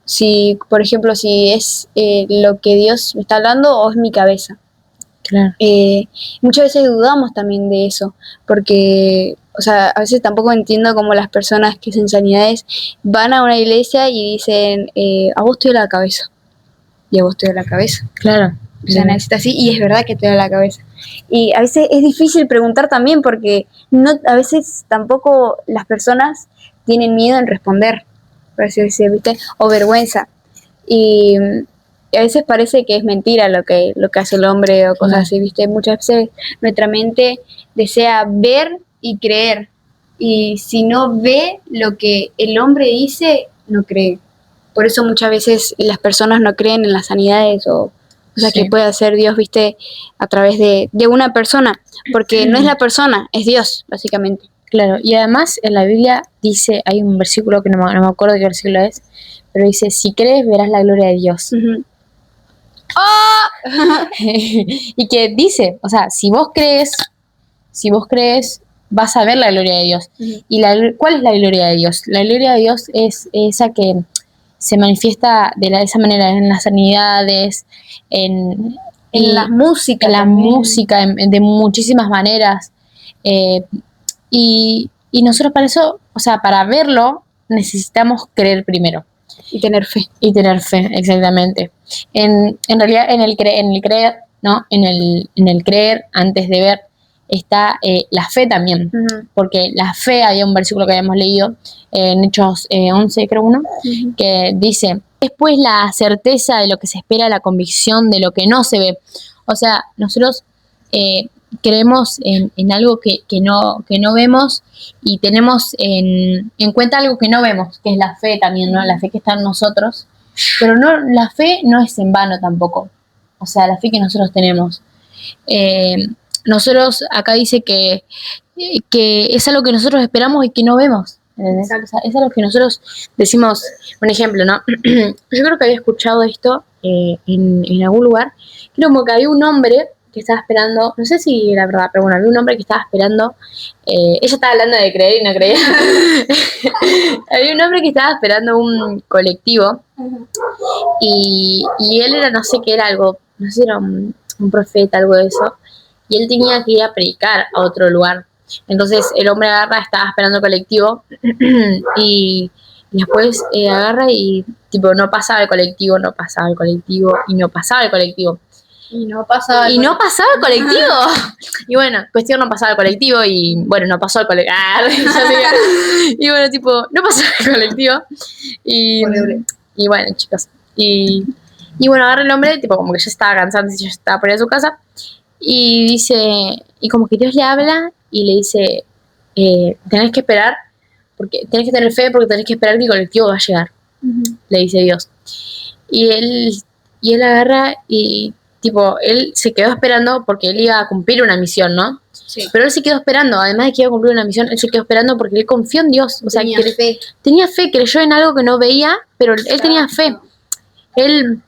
Si, por ejemplo, si es lo que Dios me está hablando o es mi cabeza. Claro. Muchas veces dudamos también de eso, porque, o sea, a veces tampoco entiendo cómo las personas que hacen sanidades van a una iglesia y dicen, a vos te duele la cabeza, y a vos te duele la cabeza. Claro. O sea, necesitas así, y es verdad que te duele la cabeza. Y a veces es difícil preguntar también, porque a veces tampoco las personas tienen miedo en responder, por así decirlo, ¿viste? O vergüenza. Y a veces parece que es mentira lo que hace el hombre o cosas así, ¿viste? Muchas veces nuestra mente desea ver y creer. Y si no ve lo que el hombre dice, no cree. Por eso muchas veces las personas no creen en las sanidades o cosas que puede hacer Dios, ¿viste? A través de una persona. Porque no es la persona, es Dios, básicamente. Claro, y además en la Biblia dice, hay un versículo que no me acuerdo qué versículo es, pero dice, si crees verás la gloria de Dios. Uh-huh. Y que dice, o sea, si vos crees, vas a ver la gloria de Dios. Uh-huh. ¿Y cuál es la gloria de Dios? La gloria de Dios es esa que se manifiesta de esa manera en las sanidades, en la música. En la música, de muchísimas maneras. Y nosotros para eso, o sea, para verlo, necesitamos creer primero. Y tener fe. Y tener fe, exactamente. En realidad, en el creer, ¿no? En el creer antes de ver está la fe también. Uh-huh. Porque la fe, había un versículo que habíamos leído en Hechos 11, creo uno, uh-huh, que dice, es pues la certeza de lo que se espera, la convicción de lo que no se ve. O sea, nosotros creemos en algo que no vemos y tenemos en cuenta algo que no vemos, que es la fe también, ¿no? La fe que está en nosotros. Pero no, la fe no es en vano tampoco. O sea, la fe que nosotros tenemos. Nosotros, acá dice que es algo que nosotros esperamos y que no vemos. O sea, es algo que nosotros decimos, un ejemplo, ¿no? Yo creo que había escuchado esto en algún lugar. Creo como que había un hombre que estaba esperando, no sé si era verdad, pero bueno, había un hombre que estaba esperando, ella estaba hablando de creer y no creía. Había un hombre que estaba esperando un colectivo y él era, no sé qué era, algo, no sé si era un profeta, algo de eso, y él tenía que ir a predicar a otro lugar. Entonces el hombre agarra, estaba esperando el colectivo y después agarra y tipo no pasaba el colectivo. Y no pasaba el colectivo. Y bueno, cuestión, no pasaba el colectivo. Y bueno, no pasó el colectivo. Y bueno, tipo, no pasó el colectivo. Y bueno, chicos. Y bueno, agarra el hombre, tipo, como que ya estaba cansado, ya estaba por ir a su casa. Y dice, y como que Dios le habla y le dice, tenés que esperar, porque tenés que tener fe, porque tenés que esperar que el colectivo va a llegar. Uh-huh. Le dice Dios. Y él agarra y tipo, él se quedó esperando porque él iba a cumplir una misión, ¿no? Sí. Pero él se quedó esperando, además de que iba a cumplir una misión, él se quedó esperando porque él confió en Dios. O sea, tenía fe, creyó en algo que no veía, pero él tenía fe. Él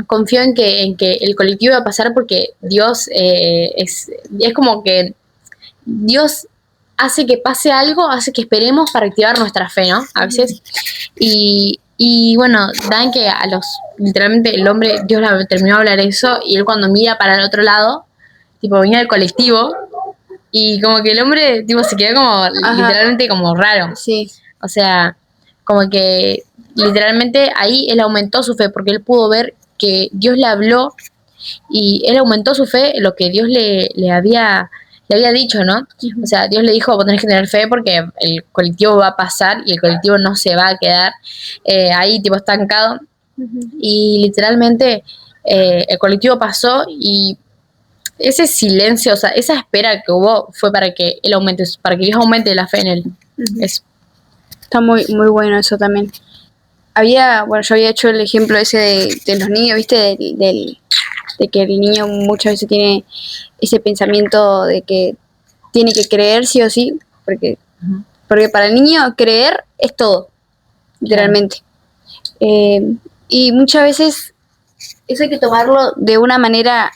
confió en que el colectivo iba a pasar porque Dios es como que Dios hace que pase algo, hace que esperemos para activar nuestra fe, ¿no? A veces. Y bueno, dan que literalmente el hombre, Dios le terminó de hablar eso, y él cuando mira para el otro lado, tipo venía el colectivo, y como que el hombre tipo se quedó como, ajá, literalmente como raro. Sí. O sea, como que literalmente ahí él aumentó su fe, porque él pudo ver que Dios le habló y él aumentó su fe en lo que Dios le había dicho, ¿no? O sea, Dios le dijo, vos tenés que tener fe porque el colectivo va a pasar y el colectivo no se va a quedar ahí tipo estancado. Y literalmente el colectivo pasó y ese silencio, o sea, esa espera que hubo fue para que él aumente, para que Dios aumente la fe en él. Eso. Está muy, muy bueno eso también. Yo había hecho el ejemplo ese de los niños, ¿viste? De que el niño muchas veces tiene ese pensamiento de que tiene que creer sí o sí, porque para el niño creer es todo, literalmente. Y muchas veces eso hay que tomarlo de una manera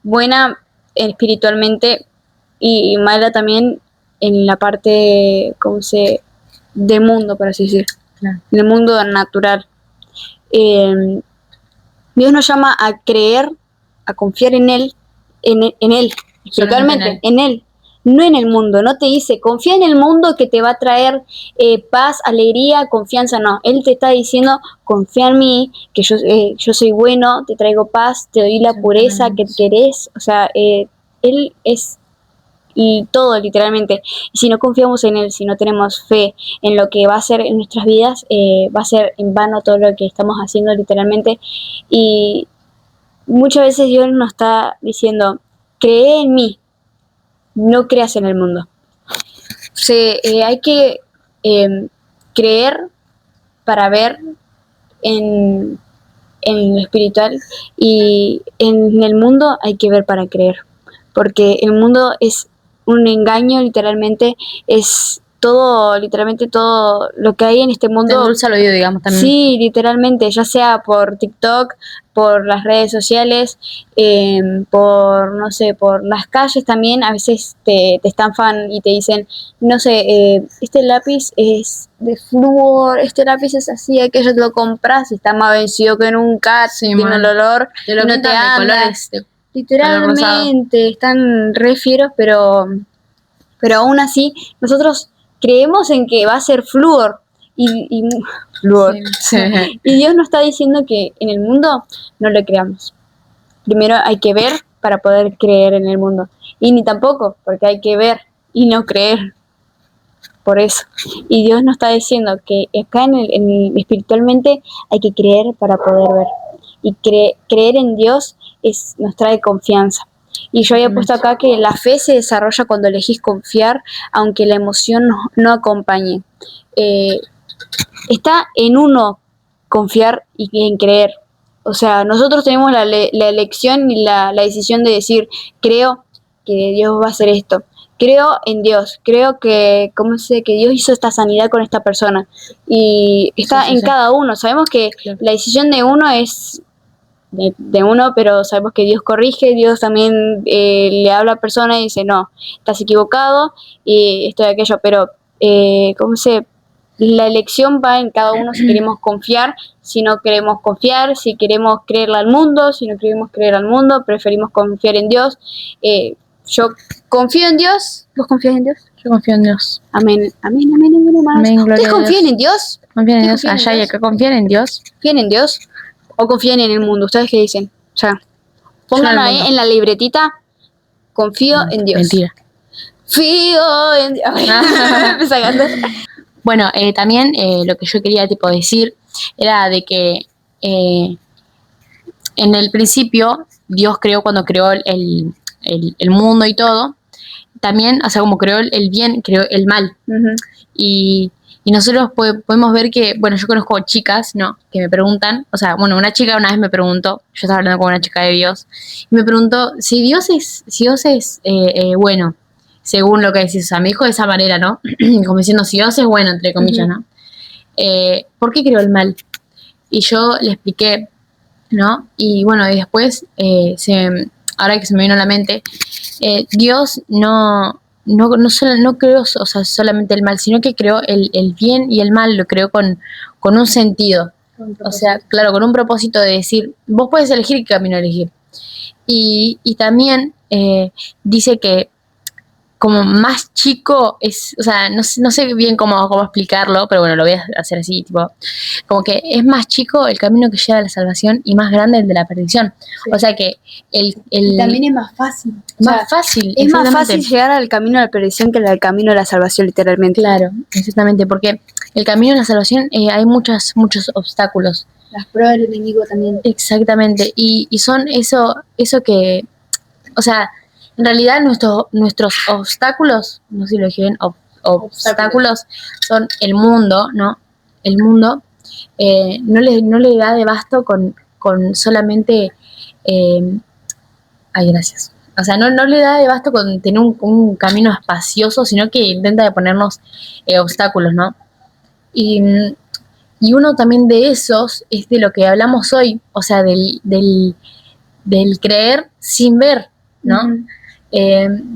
buena espiritualmente y mala también en la parte, del mundo, por así decir, en el mundo natural. Dios nos llama a creer, a confiar en Él, espiritualmente, en Él, no en el mundo. No te dice, confía en el mundo que te va a traer paz, alegría, confianza, no. Él te está diciendo, confía en mí, que yo soy bueno, te traigo paz, te doy la pureza que querés. O sea, Él es y todo, literalmente. Y si no confiamos en Él, si no tenemos fe en lo que va a hacer en nuestras vidas, va a ser en vano todo lo que estamos haciendo, literalmente. Y muchas veces Dios nos está diciendo, cree en mí, no creas en el mundo. Hay que creer para ver en lo espiritual, y en el mundo hay que ver para creer, porque el mundo es un engaño, literalmente, es todo, literalmente todo lo que hay en este mundo. Te endulza el oído, digamos, también. Sí, literalmente, ya sea por TikTok, por las redes sociales, por, no sé, por las calles también, a veces te estanfan y te dicen, no sé, este lápiz es de flúor, este lápiz es así, aquello te lo compras y está más vencido que nunca, tiene el olor, de lo no te anda. Colores, Literalmente, están re fieros, pero aún así, nosotros creemos en que va a ser flúor, y flúor. Sí. Y Dios nos está diciendo que en el mundo no le creamos. Primero hay que ver para poder creer en el mundo. Y ni tampoco, porque hay que ver y no creer. Por eso. Y Dios nos está diciendo que acá espiritualmente hay que creer para poder ver. Y creer en Dios nos trae confianza. Y yo había puesto acá que la fe se desarrolla cuando elegís confiar, aunque la emoción no acompañe. Está en uno confiar y en creer. O sea, nosotros tenemos la elección y la decisión de decir, creo que Dios va a hacer esto. Creo en Dios, creo que Dios hizo esta sanidad con esta persona. Y está en cada uno. Sabemos que la decisión de uno es de uno, pero sabemos que Dios corrige, Dios también le habla a la persona y dice, no, estás equivocado y esto y aquello, pero la elección va en cada uno si queremos confiar, si no queremos confiar, si queremos creerle al mundo, si no queremos creer al mundo, preferimos confiar en Dios. Yo confío en Dios. ¿Vos confías en Dios? Yo confío en Dios. Amén, amén, amén, amén, hermanos. ¿Ustedes confían en Dios? Confían en Dios. Allá y acá confían en Dios. ¿Confían en Dios? ¿O confían en el mundo? ¿Ustedes qué dicen? O sea, pónganlo ahí en la libretita. Confío en Dios. Mentira. Fío en Dios. Me sacando. Bueno, también lo que yo quería decir era de que en el principio Dios cuando creó el mundo y todo, también, o sea, como creó el bien, creó el mal. Y nosotros podemos ver que, bueno, yo conozco chicas, ¿no? Que me preguntan, o sea, bueno, una chica una vez me preguntó, yo estaba hablando con una chica de Dios, y me preguntó si Dios es bueno, según lo que decís. O sea, me dijo de esa manera, ¿no? Como diciendo, si Dios es bueno, entre comillas, ¿no? ¿Por qué creó el mal? Y yo le expliqué, ¿no? Y bueno, y después, ahora que se me vino a la mente, Dios no creó, o sea, solamente el mal, sino que creó el bien y el mal, lo creó con un sentido. O sea, claro, con un propósito de decir, vos puedes elegir qué camino elegir. Y también dice que como más chico, o sea, no sé bien cómo explicarlo, pero bueno, lo voy a hacer así, tipo, como que es más chico el camino que lleva a la salvación y más grande el de la perdición. Sí. O sea que Y también es más fácil. más fácil. Es más fácil llegar al camino de la perdición que al camino de la salvación, literalmente. Claro, exactamente, porque el camino de la salvación hay muchos obstáculos. Las pruebas del enemigo también. Exactamente, y son eso que, o sea, en realidad nuestros obstáculos, no sé si lo dije bien, obstáculos son el mundo, ¿no? El mundo no le da de basto con solamente, ay, gracias. O sea, no le da de basto con tener un camino espacioso, sino que intenta de ponernos obstáculos, ¿no? Y uno también de esos es de lo que hablamos hoy, o sea, del creer sin ver, ¿no? Uh-huh.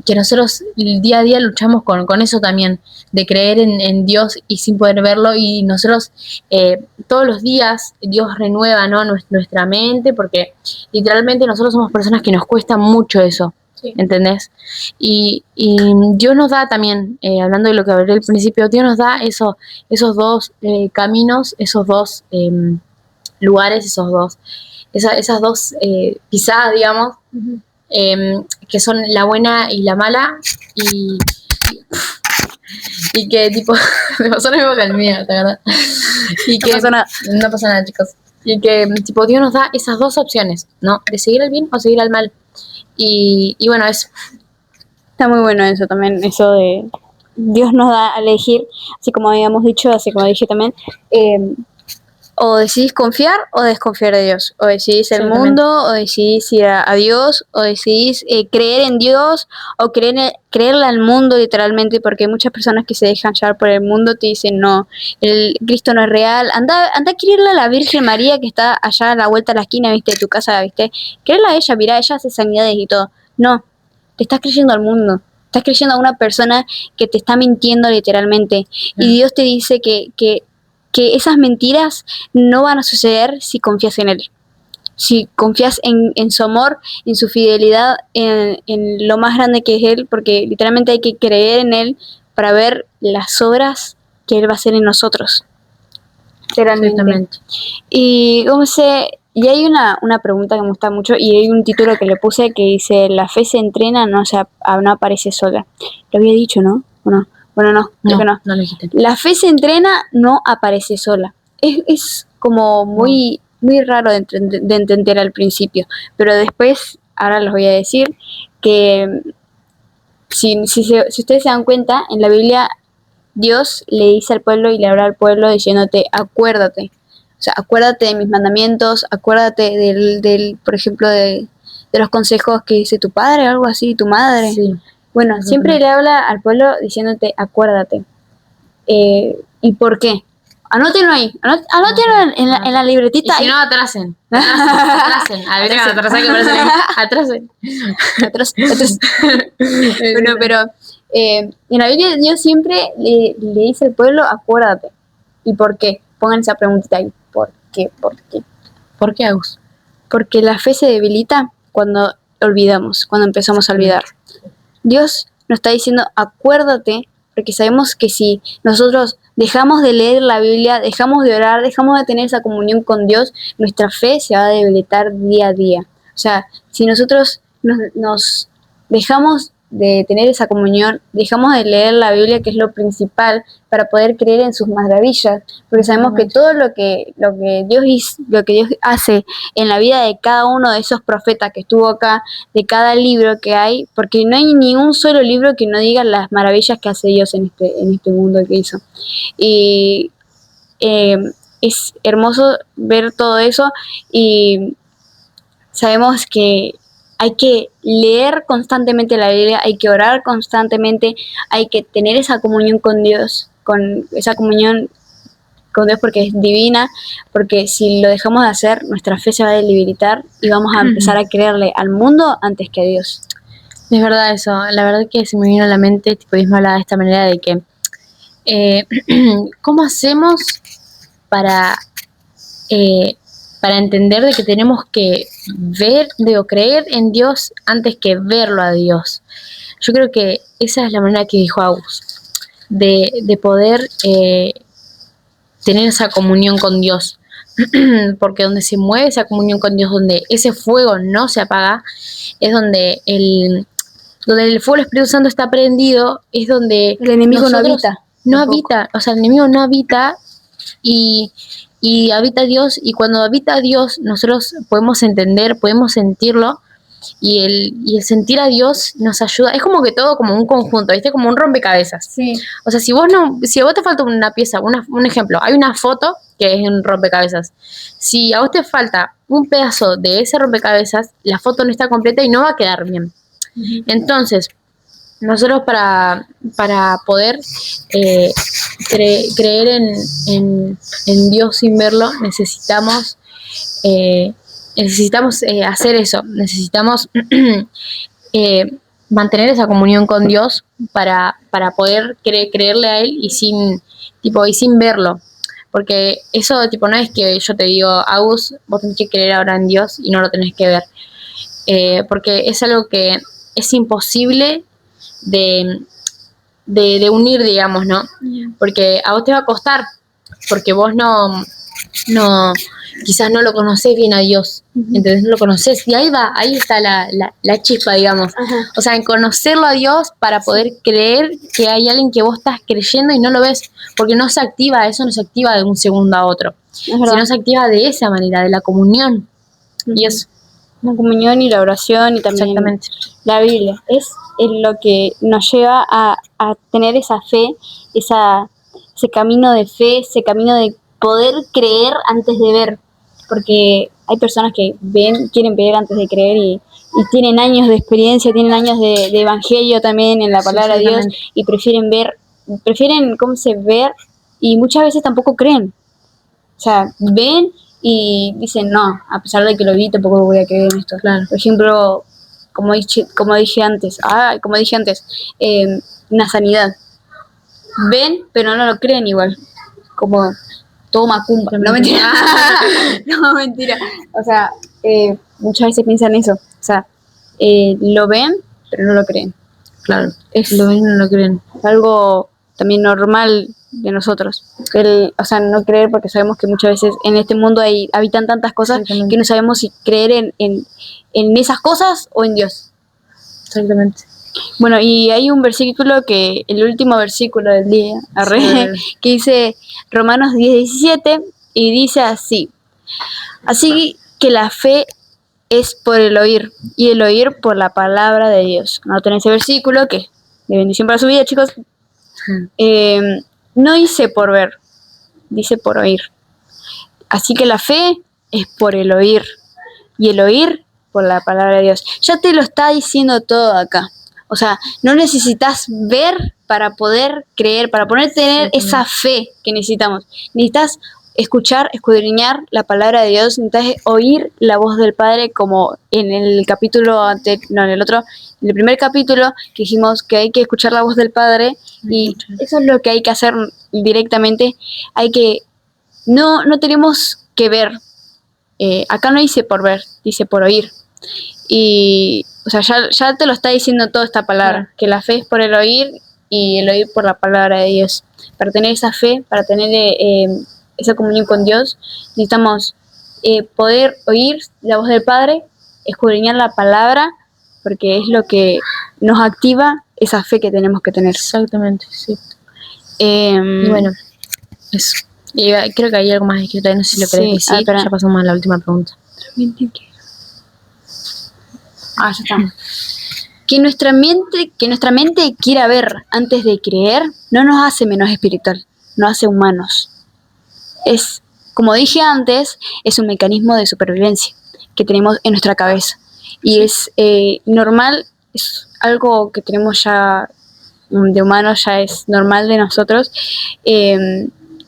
Que nosotros el día a día luchamos con eso también, de creer en Dios y sin poder verlo, y nosotros todos los días Dios renueva, ¿no? nuestra mente, porque literalmente nosotros somos personas que nos cuesta mucho eso, sí. ¿Entendés? Y Dios nos da también, hablando de lo que hablé al principio, Dios nos da esos dos caminos, esos dos lugares, esas dos pisadas, digamos, uh-huh. Que son la buena y la mala, y que tipo me pasó lo mismo que el mío, la verdad. Y que no pasa nada, chicos. Y que tipo Dios nos da esas dos opciones, ¿no? De seguir al bien o seguir al mal. Y bueno, eso. Está muy bueno eso también, eso de Dios nos da a elegir, así como habíamos dicho, así como dije también, o decidís confiar o desconfiar de Dios, o decidís el mundo, o decidís ir a Dios, o decidís creer en Dios, o creerle al mundo literalmente, porque hay muchas personas que se dejan llevar por el mundo, te dicen no, el Cristo no es real, anda a creerle a la Virgen María que está allá a la vuelta de la esquina, viste, de tu casa, viste, créele a ella, mirá, ella hace sanidades y todo. No, te estás creyendo al mundo, estás creyendo a una persona que te está mintiendo literalmente, y Dios te dice que esas mentiras no van a suceder si confías en Él. Si confías en su amor, en su fidelidad, en lo más grande que es Él, porque literalmente hay que creer en Él para ver las obras que Él va a hacer en nosotros. Literalmente. Y como y hay una pregunta que me gusta mucho, y hay un título que le puse que dice: la fe se entrena, no aparece sola. Lo había dicho, ¿no? ¿O no? Bueno, no, creo que no. No lo dijiste. La fe se entrena, no aparece sola. Es como muy raro de entender al principio, pero después, ahora les voy a decir que si ustedes se dan cuenta, en la Biblia Dios le dice al pueblo y le habla al pueblo diciéndote: acuérdate. O sea, acuérdate de mis mandamientos, acuérdate del por ejemplo, de los consejos que dice tu padre o algo así, tu madre. Sí. Bueno, siempre le habla al pueblo diciéndote: acuérdate. ¿Y por qué? Anótenlo ahí, anótenlo en la libretita. Y si no, atrasen. Atrasen. Bueno, pero en la Biblia Dios siempre le dice al pueblo: acuérdate. ¿Y por qué? Pongan esa preguntita ahí. ¿Por qué? ¿Por qué, Agus? Porque la fe se debilita cuando olvidamos, cuando empezamos a olvidar. Dios nos está diciendo: acuérdate, porque sabemos que si nosotros dejamos de leer la Biblia, dejamos de orar, dejamos de tener esa comunión con Dios, nuestra fe se va a debilitar día a día. O sea, si nosotros nos dejamos de tener esa comunión, dejamos de leer la Biblia, que es lo principal para poder creer en sus maravillas, porque sabemos que todo lo que Dios hace en la vida de cada uno de esos profetas que estuvo acá, de cada libro que hay, porque no hay ni un solo libro que no diga las maravillas que hace Dios en este mundo que hizo. Y es hermoso ver todo eso, y sabemos que hay que leer constantemente la Biblia, hay que orar constantemente, hay que tener esa comunión con Dios, porque es divina, porque si lo dejamos de hacer, nuestra fe se va a debilitar y vamos a empezar a creerle al mundo antes que a Dios. Es verdad eso, la verdad que se me vino a la mente, tipo, Dios me hablaba de esta manera de que ¿cómo hacemos para entender de que tenemos que creer en Dios antes que verlo a Dios? Yo creo que esa es la manera que dijo Agus, de poder tener esa comunión con Dios. Porque donde se mueve esa comunión con Dios, donde ese fuego no se apaga, es donde el fuego del Espíritu Santo está prendido, es donde El enemigo no habita. No habita, o sea, el enemigo no habita y, y habita Dios, y cuando habita Dios nosotros podemos entender, podemos sentirlo, y el sentir a Dios nos ayuda, es como que todo como un conjunto, ¿viste? Como un rompecabezas. Sí. O sea, si a vos te falta una pieza, un ejemplo, hay una foto que es un rompecabezas. Si a vos te falta un pedazo de ese rompecabezas, la foto no está completa y no va a quedar bien. Entonces, nosotros para poder creer en Dios sin verlo, necesitamos hacer eso, necesitamos mantener esa comunión con Dios para poder creerle a Él y sin verlo. Porque eso, tipo, no es que yo te digo, Agus, vos tenés que creer ahora en Dios y no lo tenés que ver. Porque es algo que es imposible de unir, digamos, ¿no? Porque a vos te va a costar, porque vos quizás no lo conocés bien a Dios, entonces no lo conocés, y ahí está la chispa, digamos. Ajá. O sea, en conocerlo a Dios para poder creer que hay alguien que vos estás creyendo y no lo ves, porque no se activa de un segundo a otro, sino se activa de esa manera, de la comunión, y eso. La comunión y la oración y también Exactamente. la Biblia. Es lo que nos lleva a tener esa fe, ese camino de fe, ese camino de poder creer antes de ver. Porque hay personas que quieren ver antes de creer y tienen años de experiencia, tienen años de evangelio también en la palabra de Dios y prefieren ver y muchas veces tampoco creen. O sea, ven y dicen, no, a pesar de que lo vi, tampoco voy a creer en esto. Claro. Por ejemplo, como dije antes, una sanidad. Ven, pero no lo creen igual. Como todo macumba. No, mentira. No, mentira. O sea, muchas veces piensan eso. O sea, lo ven, pero no lo creen. Claro, lo ven y no lo creen. Es algo también normal de nosotros. No creer, porque sabemos que muchas veces en este mundo habitan tantas cosas que no sabemos si creer en esas cosas o en Dios. Exactamente. Bueno, y hay un versículo el último versículo del día, que dice Romanos 10:17, y dice así: así que la fe es por el oír, y el oír por la palabra de Dios. Anoten ese versículo, que es de bendición para su vida, chicos. No dice por ver, dice por oír. Así que la fe es por el oír, y el oír por la palabra de Dios. Ya te lo está diciendo todo acá. O sea, no necesitas ver para poder creer, para poder tener esa fe que necesitamos. Necesitas escuchar, escudriñar la palabra de Dios, necesitas oír la voz del Padre, como en el capítulo en el primer capítulo, que dijimos que hay que escuchar la voz del Padre, y eso es lo que hay que hacer directamente. No tenemos que ver. Acá no dice por ver, dice por oír. Y, o sea, ya te lo está diciendo toda esta palabra, que la fe es por el oír y el oír por la palabra de Dios. Para tener esa fe, para tener esa comunión con Dios, necesitamos poder oír la voz del Padre, escudriñar la palabra, porque es lo que nos activa esa fe que tenemos que tener. Exactamente, sí. Y bueno, eso. Y creo que hay algo más escrito ahí, no sé si lo querés decir. Ya pasamos a la última pregunta. Ya está. Que nuestra mente quiera ver antes de creer no nos hace menos espiritual, nos hace humanos. Es, como dije antes, es un mecanismo de supervivencia que tenemos en nuestra cabeza. Y es normal, es algo que tenemos ya de humanos, ya es normal de nosotros,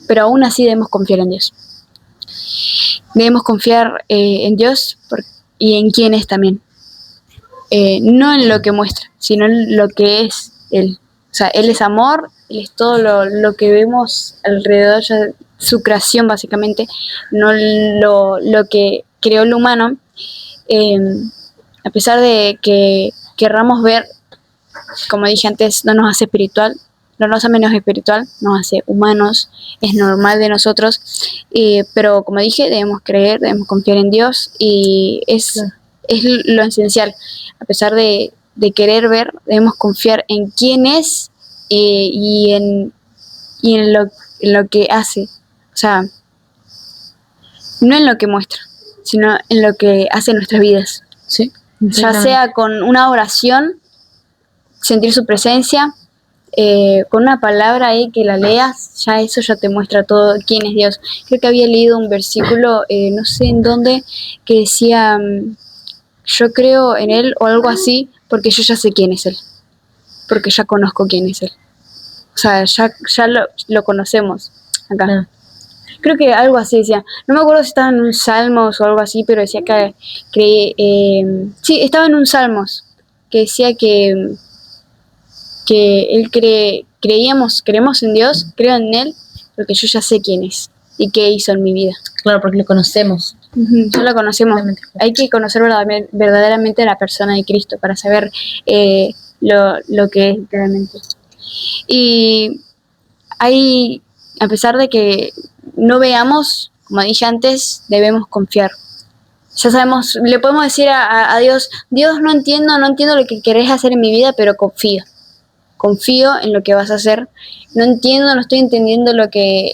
pero aún así debemos confiar en Dios. Debemos confiar en Dios y en quién es también. No en lo que muestra, sino en lo que es Él. O sea, Él es amor, Él es todo lo que vemos alrededor, su creación básicamente, no lo que creó el humano. A pesar de que querramos ver como dije antes, no nos hace espiritual, no nos hace menos espiritual, nos hace humanos, es normal de nosotros, pero como dije, debemos creer, debemos confiar en Dios y es lo esencial. A pesar de querer ver, debemos confiar en quién es y en lo que hace. O sea, no en lo que muestra, sino en lo que hace en nuestras vidas. Sí. Ya sea con una oración, sentir su presencia, con una palabra ahí que la leas, ya eso ya te muestra todo quién es Dios. Creo que había leído un versículo, no sé en dónde, que decía, yo creo en Él o algo así, porque yo ya sé quién es Él, porque ya conozco quién es Él. O sea, ya lo conocemos acá. Claro. Creo que algo así decía. No me acuerdo si estaba en un Salmos o algo así, pero decía que sí, estaba en un Salmos, que decía que él creemos en Dios, creo en Él, porque yo ya sé quién es y qué hizo en mi vida. Claro, porque lo conocemos. Ya lo conocemos. Hay que conocer verdaderamente a la persona de Cristo para saber lo que es realmente. Y hay, a pesar de que no veamos, como dije antes, debemos confiar. Ya sabemos, le podemos decir a Dios, Dios, no entiendo lo que querés hacer en mi vida, pero confío en lo que vas a hacer. No entiendo, no estoy entendiendo lo que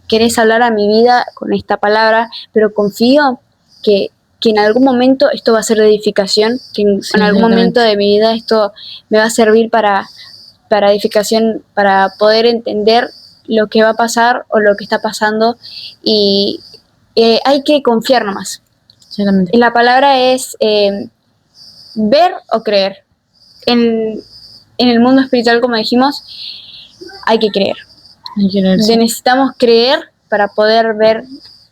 querés hablar a mi vida con esta palabra, pero confío que en algún momento esto va a ser de edificación, que en algún momento de mi vida esto me va a servir para edificación, para poder entender lo que va a pasar o lo que está pasando, y hay que confiar nomás. La palabra es ver o creer. En el mundo espiritual, como dijimos, hay que creer. Sí. Necesitamos creer para poder ver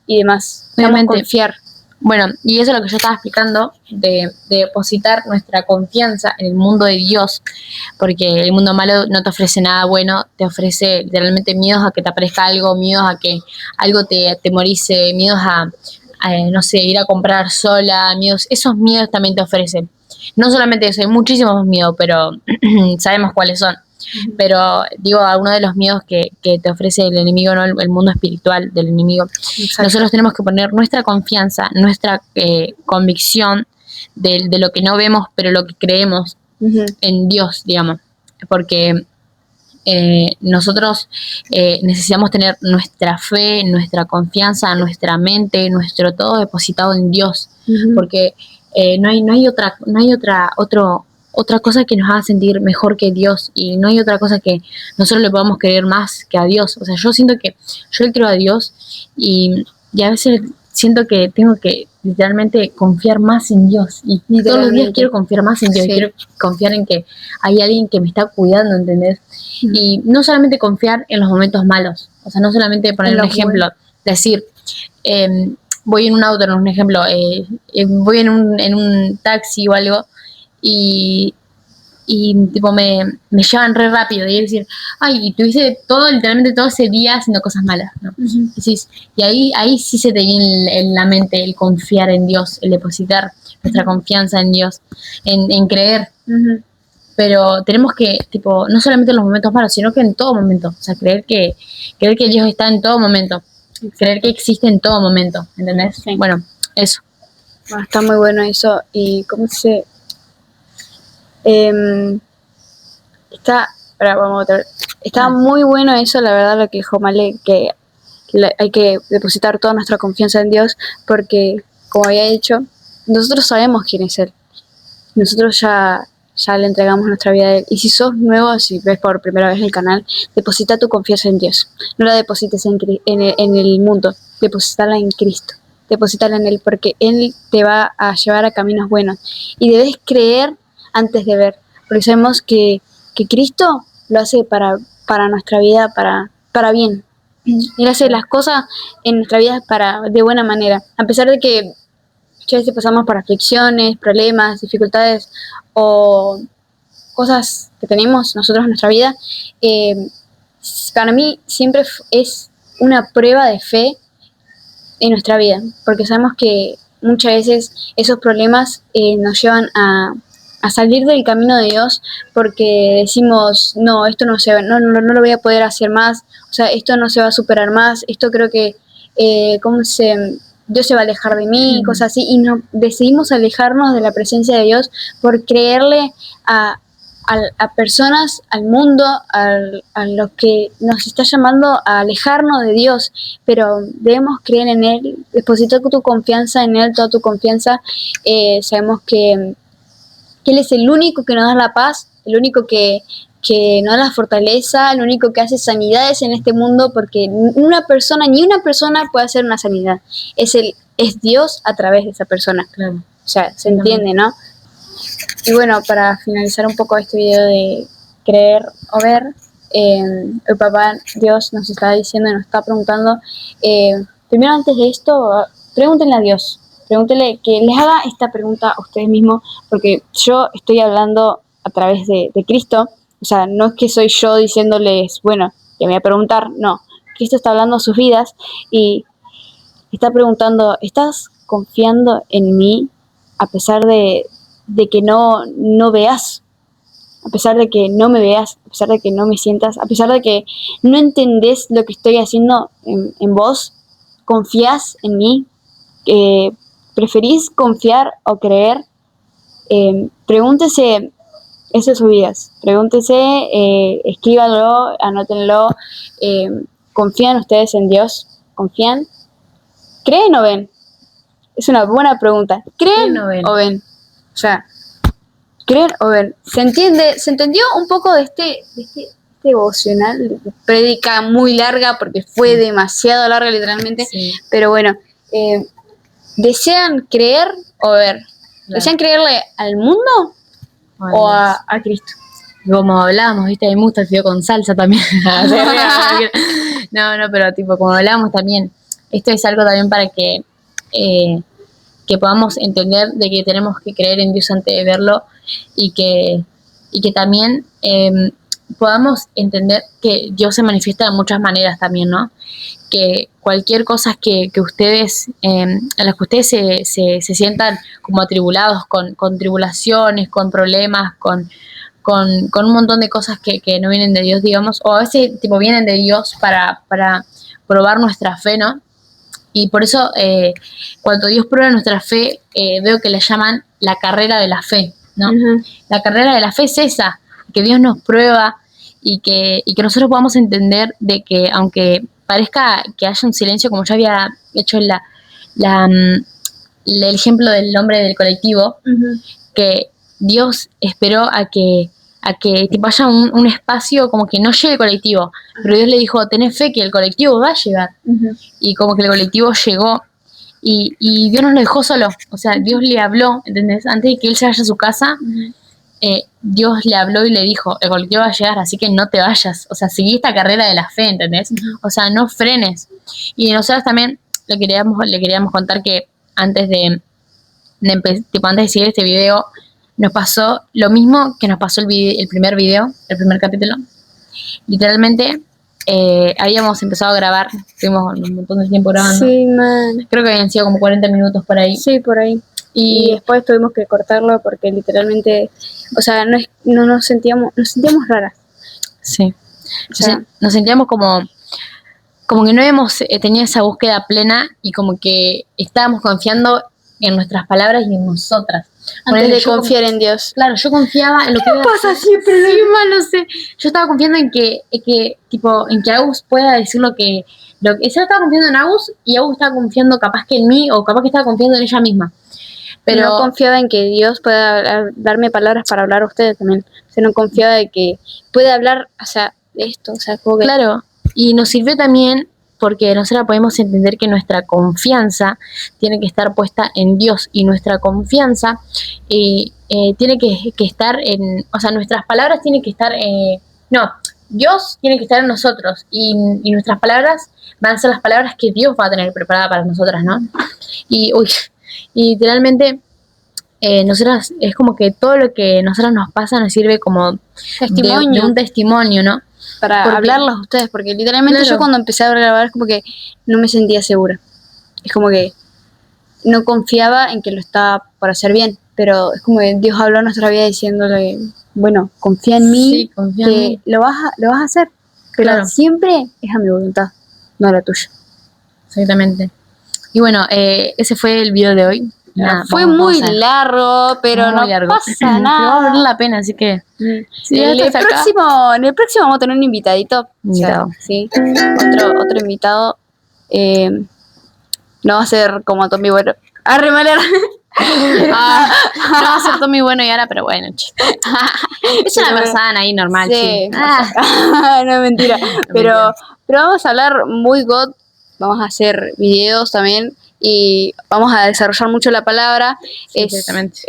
y demás. Necesitamos confiar. Bueno, y eso es lo que yo estaba explicando, de depositar nuestra confianza en el mundo de Dios, porque el mundo malo no te ofrece nada bueno, te ofrece literalmente miedos a que te aparezca algo, miedos a que algo te atemorice, miedos a no sé, ir a comprar sola, miedos, esos miedos también te ofrecen. No solamente eso, hay muchísimos miedos, pero sabemos cuáles son. Pero digo, algunos de los miedos que te ofrece el enemigo, ¿no? El mundo espiritual del enemigo. Exacto. Nosotros tenemos que poner nuestra confianza, nuestra convicción de lo que no vemos, pero lo que creemos en Dios, digamos. Porque nosotros necesitamos tener nuestra fe, nuestra confianza, nuestra mente, nuestro todo depositado en Dios. Porque no hay otra cosa que nos haga sentir mejor que Dios, y no hay otra cosa que nosotros le podamos querer más que a Dios. O sea, yo siento que yo le creo a Dios y a veces siento que tengo que literalmente confiar más en Dios, y todos los días quiero confiar más en Dios, sí. Quiero confiar en que hay alguien que me está cuidando, ¿entendés? Y no solamente confiar en los momentos malos, o sea, no solamente poner un ejemplo, decir, voy en un auto, no un ejemplo, voy en un taxi o algo, y tipo me llevan re rápido, y decir, ay, y tuviste literalmente todo ese día haciendo cosas malas, ¿no? Decís, y ahí sí se te viene en la mente el confiar en Dios, el depositar nuestra confianza en Dios, en creer. Pero tenemos que, tipo, no solamente en los momentos malos, sino que en todo momento. O sea, creer que Dios está en todo momento. Creer que existe en todo momento, ¿entendés? Sí. Bueno, eso. Bueno, está muy bueno eso. Y cómo se... está muy bueno eso, la verdad, lo que dijo Male, que hay que depositar toda nuestra confianza en Dios, porque, como había dicho, nosotros sabemos quién es Él. Nosotros ya le entregamos nuestra vida a Él. Y si sos nuevo, si ves por primera vez el canal, deposita tu confianza en Dios. No la deposites en el mundo, depositarla en Cristo. Depositarla en Él, porque Él te va a llevar a caminos buenos. Y debes creer antes de ver, porque sabemos que Cristo lo hace para nuestra vida, para bien. Él hace las cosas en nuestra vida de buena manera. A pesar de que muchas veces pasamos por aflicciones, problemas, dificultades o cosas que tenemos nosotros en nuestra vida, para mí siempre es una prueba de fe en nuestra vida, porque sabemos que muchas veces esos problemas nos llevan a a salir del camino de Dios porque decimos, no, esto no lo voy a poder hacer más, o sea, esto no se va a superar más, esto creo que, Dios se va a alejar de mí, cosas así, y no, decidimos alejarnos de la presencia de Dios por creerle a personas, al mundo, a lo que nos está llamando a alejarnos de Dios, pero debemos creer en Él, depositar tu confianza en Él, toda tu confianza. Sabemos que Él es el único que nos da la paz, el único que nos da la fortaleza, el único que hace sanidades en este mundo, porque ni una persona puede hacer una sanidad, es Dios a través de esa persona. Claro. O sea, se entiende, ¿no? Y bueno, para finalizar un poco este video de creer o ver, el papá Dios nos está diciendo y nos está preguntando, primero antes de esto, pregúntenle a Dios, pregúntenle que les haga esta pregunta a ustedes mismos, porque yo estoy hablando a través de Cristo, o sea, no es que soy yo diciéndoles, bueno, que me voy a preguntar, no, Cristo está hablando a sus vidas y está preguntando, ¿estás confiando en mí a pesar de que no veas, a pesar de que no me veas, a pesar de que no me sientas, a pesar de que no entendés lo que estoy haciendo en vos? ¿Confías en mí? ¿Preferís confiar o creer? Pregúntese eso en sus vidas, pregúntese, escríbanlo, anótenlo, ¿confían ustedes en Dios? ¿Confían? ¿Creen o ven? Es una buena pregunta. ¿Creen o ven? O sea, ¿creen o ven? ¿Se entendió un poco de este devocional? Prédica muy larga porque fue demasiado larga literalmente, sí. Pero bueno, ¿desean creer o ver? Claro. ¿Desean creerle al mundo o a Cristo? Como hablábamos, ¿viste? A mí me gusta el fideo con salsa también. No, pero tipo, como hablábamos también, esto es algo también para que podamos entender de que tenemos que creer en Dios antes de verlo y que también podamos entender que Dios se manifiesta de muchas maneras también, ¿no? Que cualquier cosa que ustedes, en las que ustedes se sientan como atribulados, con tribulaciones, con problemas, con un montón de cosas que no vienen de Dios, digamos, o a veces tipo vienen de Dios para probar nuestra fe, ¿no? Y por eso, cuando Dios prueba nuestra fe, veo que le llaman la carrera de la fe, ¿no? Uh-huh. La carrera de la fe es esa, que Dios nos prueba y que nosotros podamos entender de que, aunque parezca que haya un silencio, como yo había hecho el ejemplo del hombre del colectivo, uh-huh, que Dios esperó a que tipo haya un espacio como que no llegue el colectivo, pero Dios le dijo, tenés fe que el colectivo va a llegar, uh-huh, y como que el colectivo llegó y Dios no lo dejó solo, o sea, Dios le habló, ¿entendés? Antes de que él se vaya a su casa, uh-huh, Dios le habló y le dijo, el colectivo va a llegar, así que no te vayas, o sea, seguí esta carrera de la fe, ¿entendés? Uh-huh. O sea, no frenes. Y nosotros también le queríamos contar que antes de seguir este video, nos pasó lo mismo que nos pasó el primer capítulo. Literalmente, habíamos empezado a grabar, estuvimos un montón de tiempo grabando. Sí, man. Creo que habían sido como 40 minutos por ahí. Sí, por ahí. Y después tuvimos que cortarlo porque literalmente, o sea, nos sentíamos raras. Sí. O sea, nos sentíamos como que no habíamos tenido esa búsqueda plena y como que estábamos confiando en nuestras palabras y en nosotras. Antes de confiar en Dios. Claro, yo confiaba en lo que pasa siempre? Sí, no sé. Yo estaba confiando en que Agus pueda decir lo que yo estaba confiando en Agus y Agus estaba confiando capaz que en mí o capaz que estaba confiando en ella misma. Pero no confiaba en que Dios pueda darme palabras para hablar a ustedes también. O sea, no confiaba de que pueda hablar, o sea, de esto, o sea, como que... Claro, y nos sirvió también porque nosotros podemos entender que nuestra confianza tiene que estar puesta en Dios y nuestra confianza tiene que estar en, o sea, nuestras palabras tienen que estar, Dios tiene que estar en nosotros y nuestras palabras van a ser las palabras que Dios va a tener preparada para nosotras, ¿no? Y literalmente nosotras, es como que todo lo que nosotros nos pasa nos sirve como testimonio. de un testimonio, ¿no? Para hablarlos a ustedes, porque literalmente yo cuando empecé a grabar es como que no me sentía segura. Es como que no confiaba en que lo estaba por hacer bien. pero es como que Dios habló a nuestra vida diciéndole, bueno, confía en mí, Sí, confía en que mí. lo vas a hacer, pero Claro. siempre es a mi voluntad, no a la tuya. Exactamente. Y bueno, ese fue el video de hoy. Nada, Fue vamos muy a- largo, pero muy no largo. pasa Pero va a nada. valer la pena, así que si En llegaste el hasta acá, próximo vamos a tener un invitadito. Invitado. Sí, otro invitado. No va a ser como Tommy Bueno. Arre, Malera. no va a ser todo muy bueno y ahora, pero bueno, che. Es una persona ahí normal, Sí. sí. No, mentira. Pero vamos a hablar muy God. Vamos a hacer videos también. Y vamos a desarrollar mucho la palabra. Sí, Es exactamente.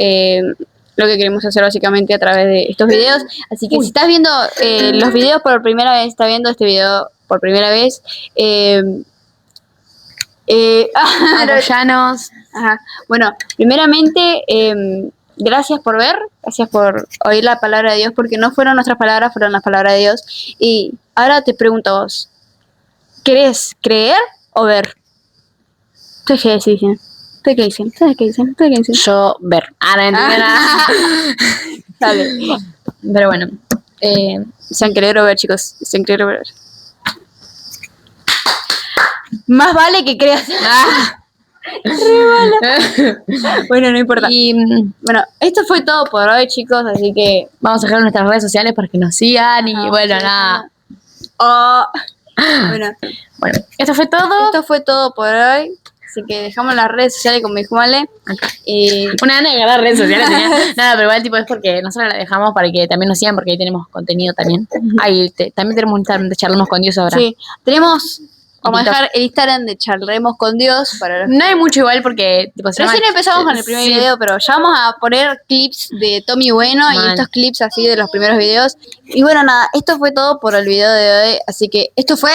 lo que queremos hacer básicamente a través de estos videos. Así que Uy. si estás viendo los videos por primera vez, estás viendo este video por primera vez, Apoyanos. ajá. Bueno, primeramente, gracias por ver, gracias por oír la palabra de Dios, porque no fueron nuestras palabras, fueron las palabras de Dios. Y ahora te pregunto a vos, ¿querés creer o ver? ¿Ustedes qué dicen? ¿Ustedes qué dicen? ¿Ustedes qué dicen? ¿Ustedes qué dicen? Yo ver. No entendí nada. Dale. Pero bueno. Sean creer o ver, chicos. Sean creer o ver. Más vale que creas. Bueno, no importa. Y Bueno, esto fue todo por hoy, chicos, así que vamos a dejar nuestras redes sociales para que nos sigan. Y ajá, bueno, sí, nada. Bueno, Bueno, esto fue todo. esto fue todo por hoy. Así que dejamos las redes sociales como dijo Male. Y Una gana de ganar redes sociales tenía. Nada, pero igual tipo es porque nosotros la dejamos para que también nos sigan, porque ahí tenemos contenido también. Ahí también tenemos un Instagram de Charlamos con Dios ahora. sí, tenemos. Vamos a TikTok. dejar el Instagram de Charlemos con Dios para los... No hay mucho igual porque tipo, se Recién llama- empezamos con el primer sí. video, pero ya vamos a poner clips de Tommy Bueno y Mal. estos clips así de los primeros videos. Y bueno, nada, esto fue todo por el video de hoy. Así que esto fue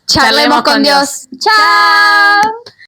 Charlemos con Dios. ¡Chao!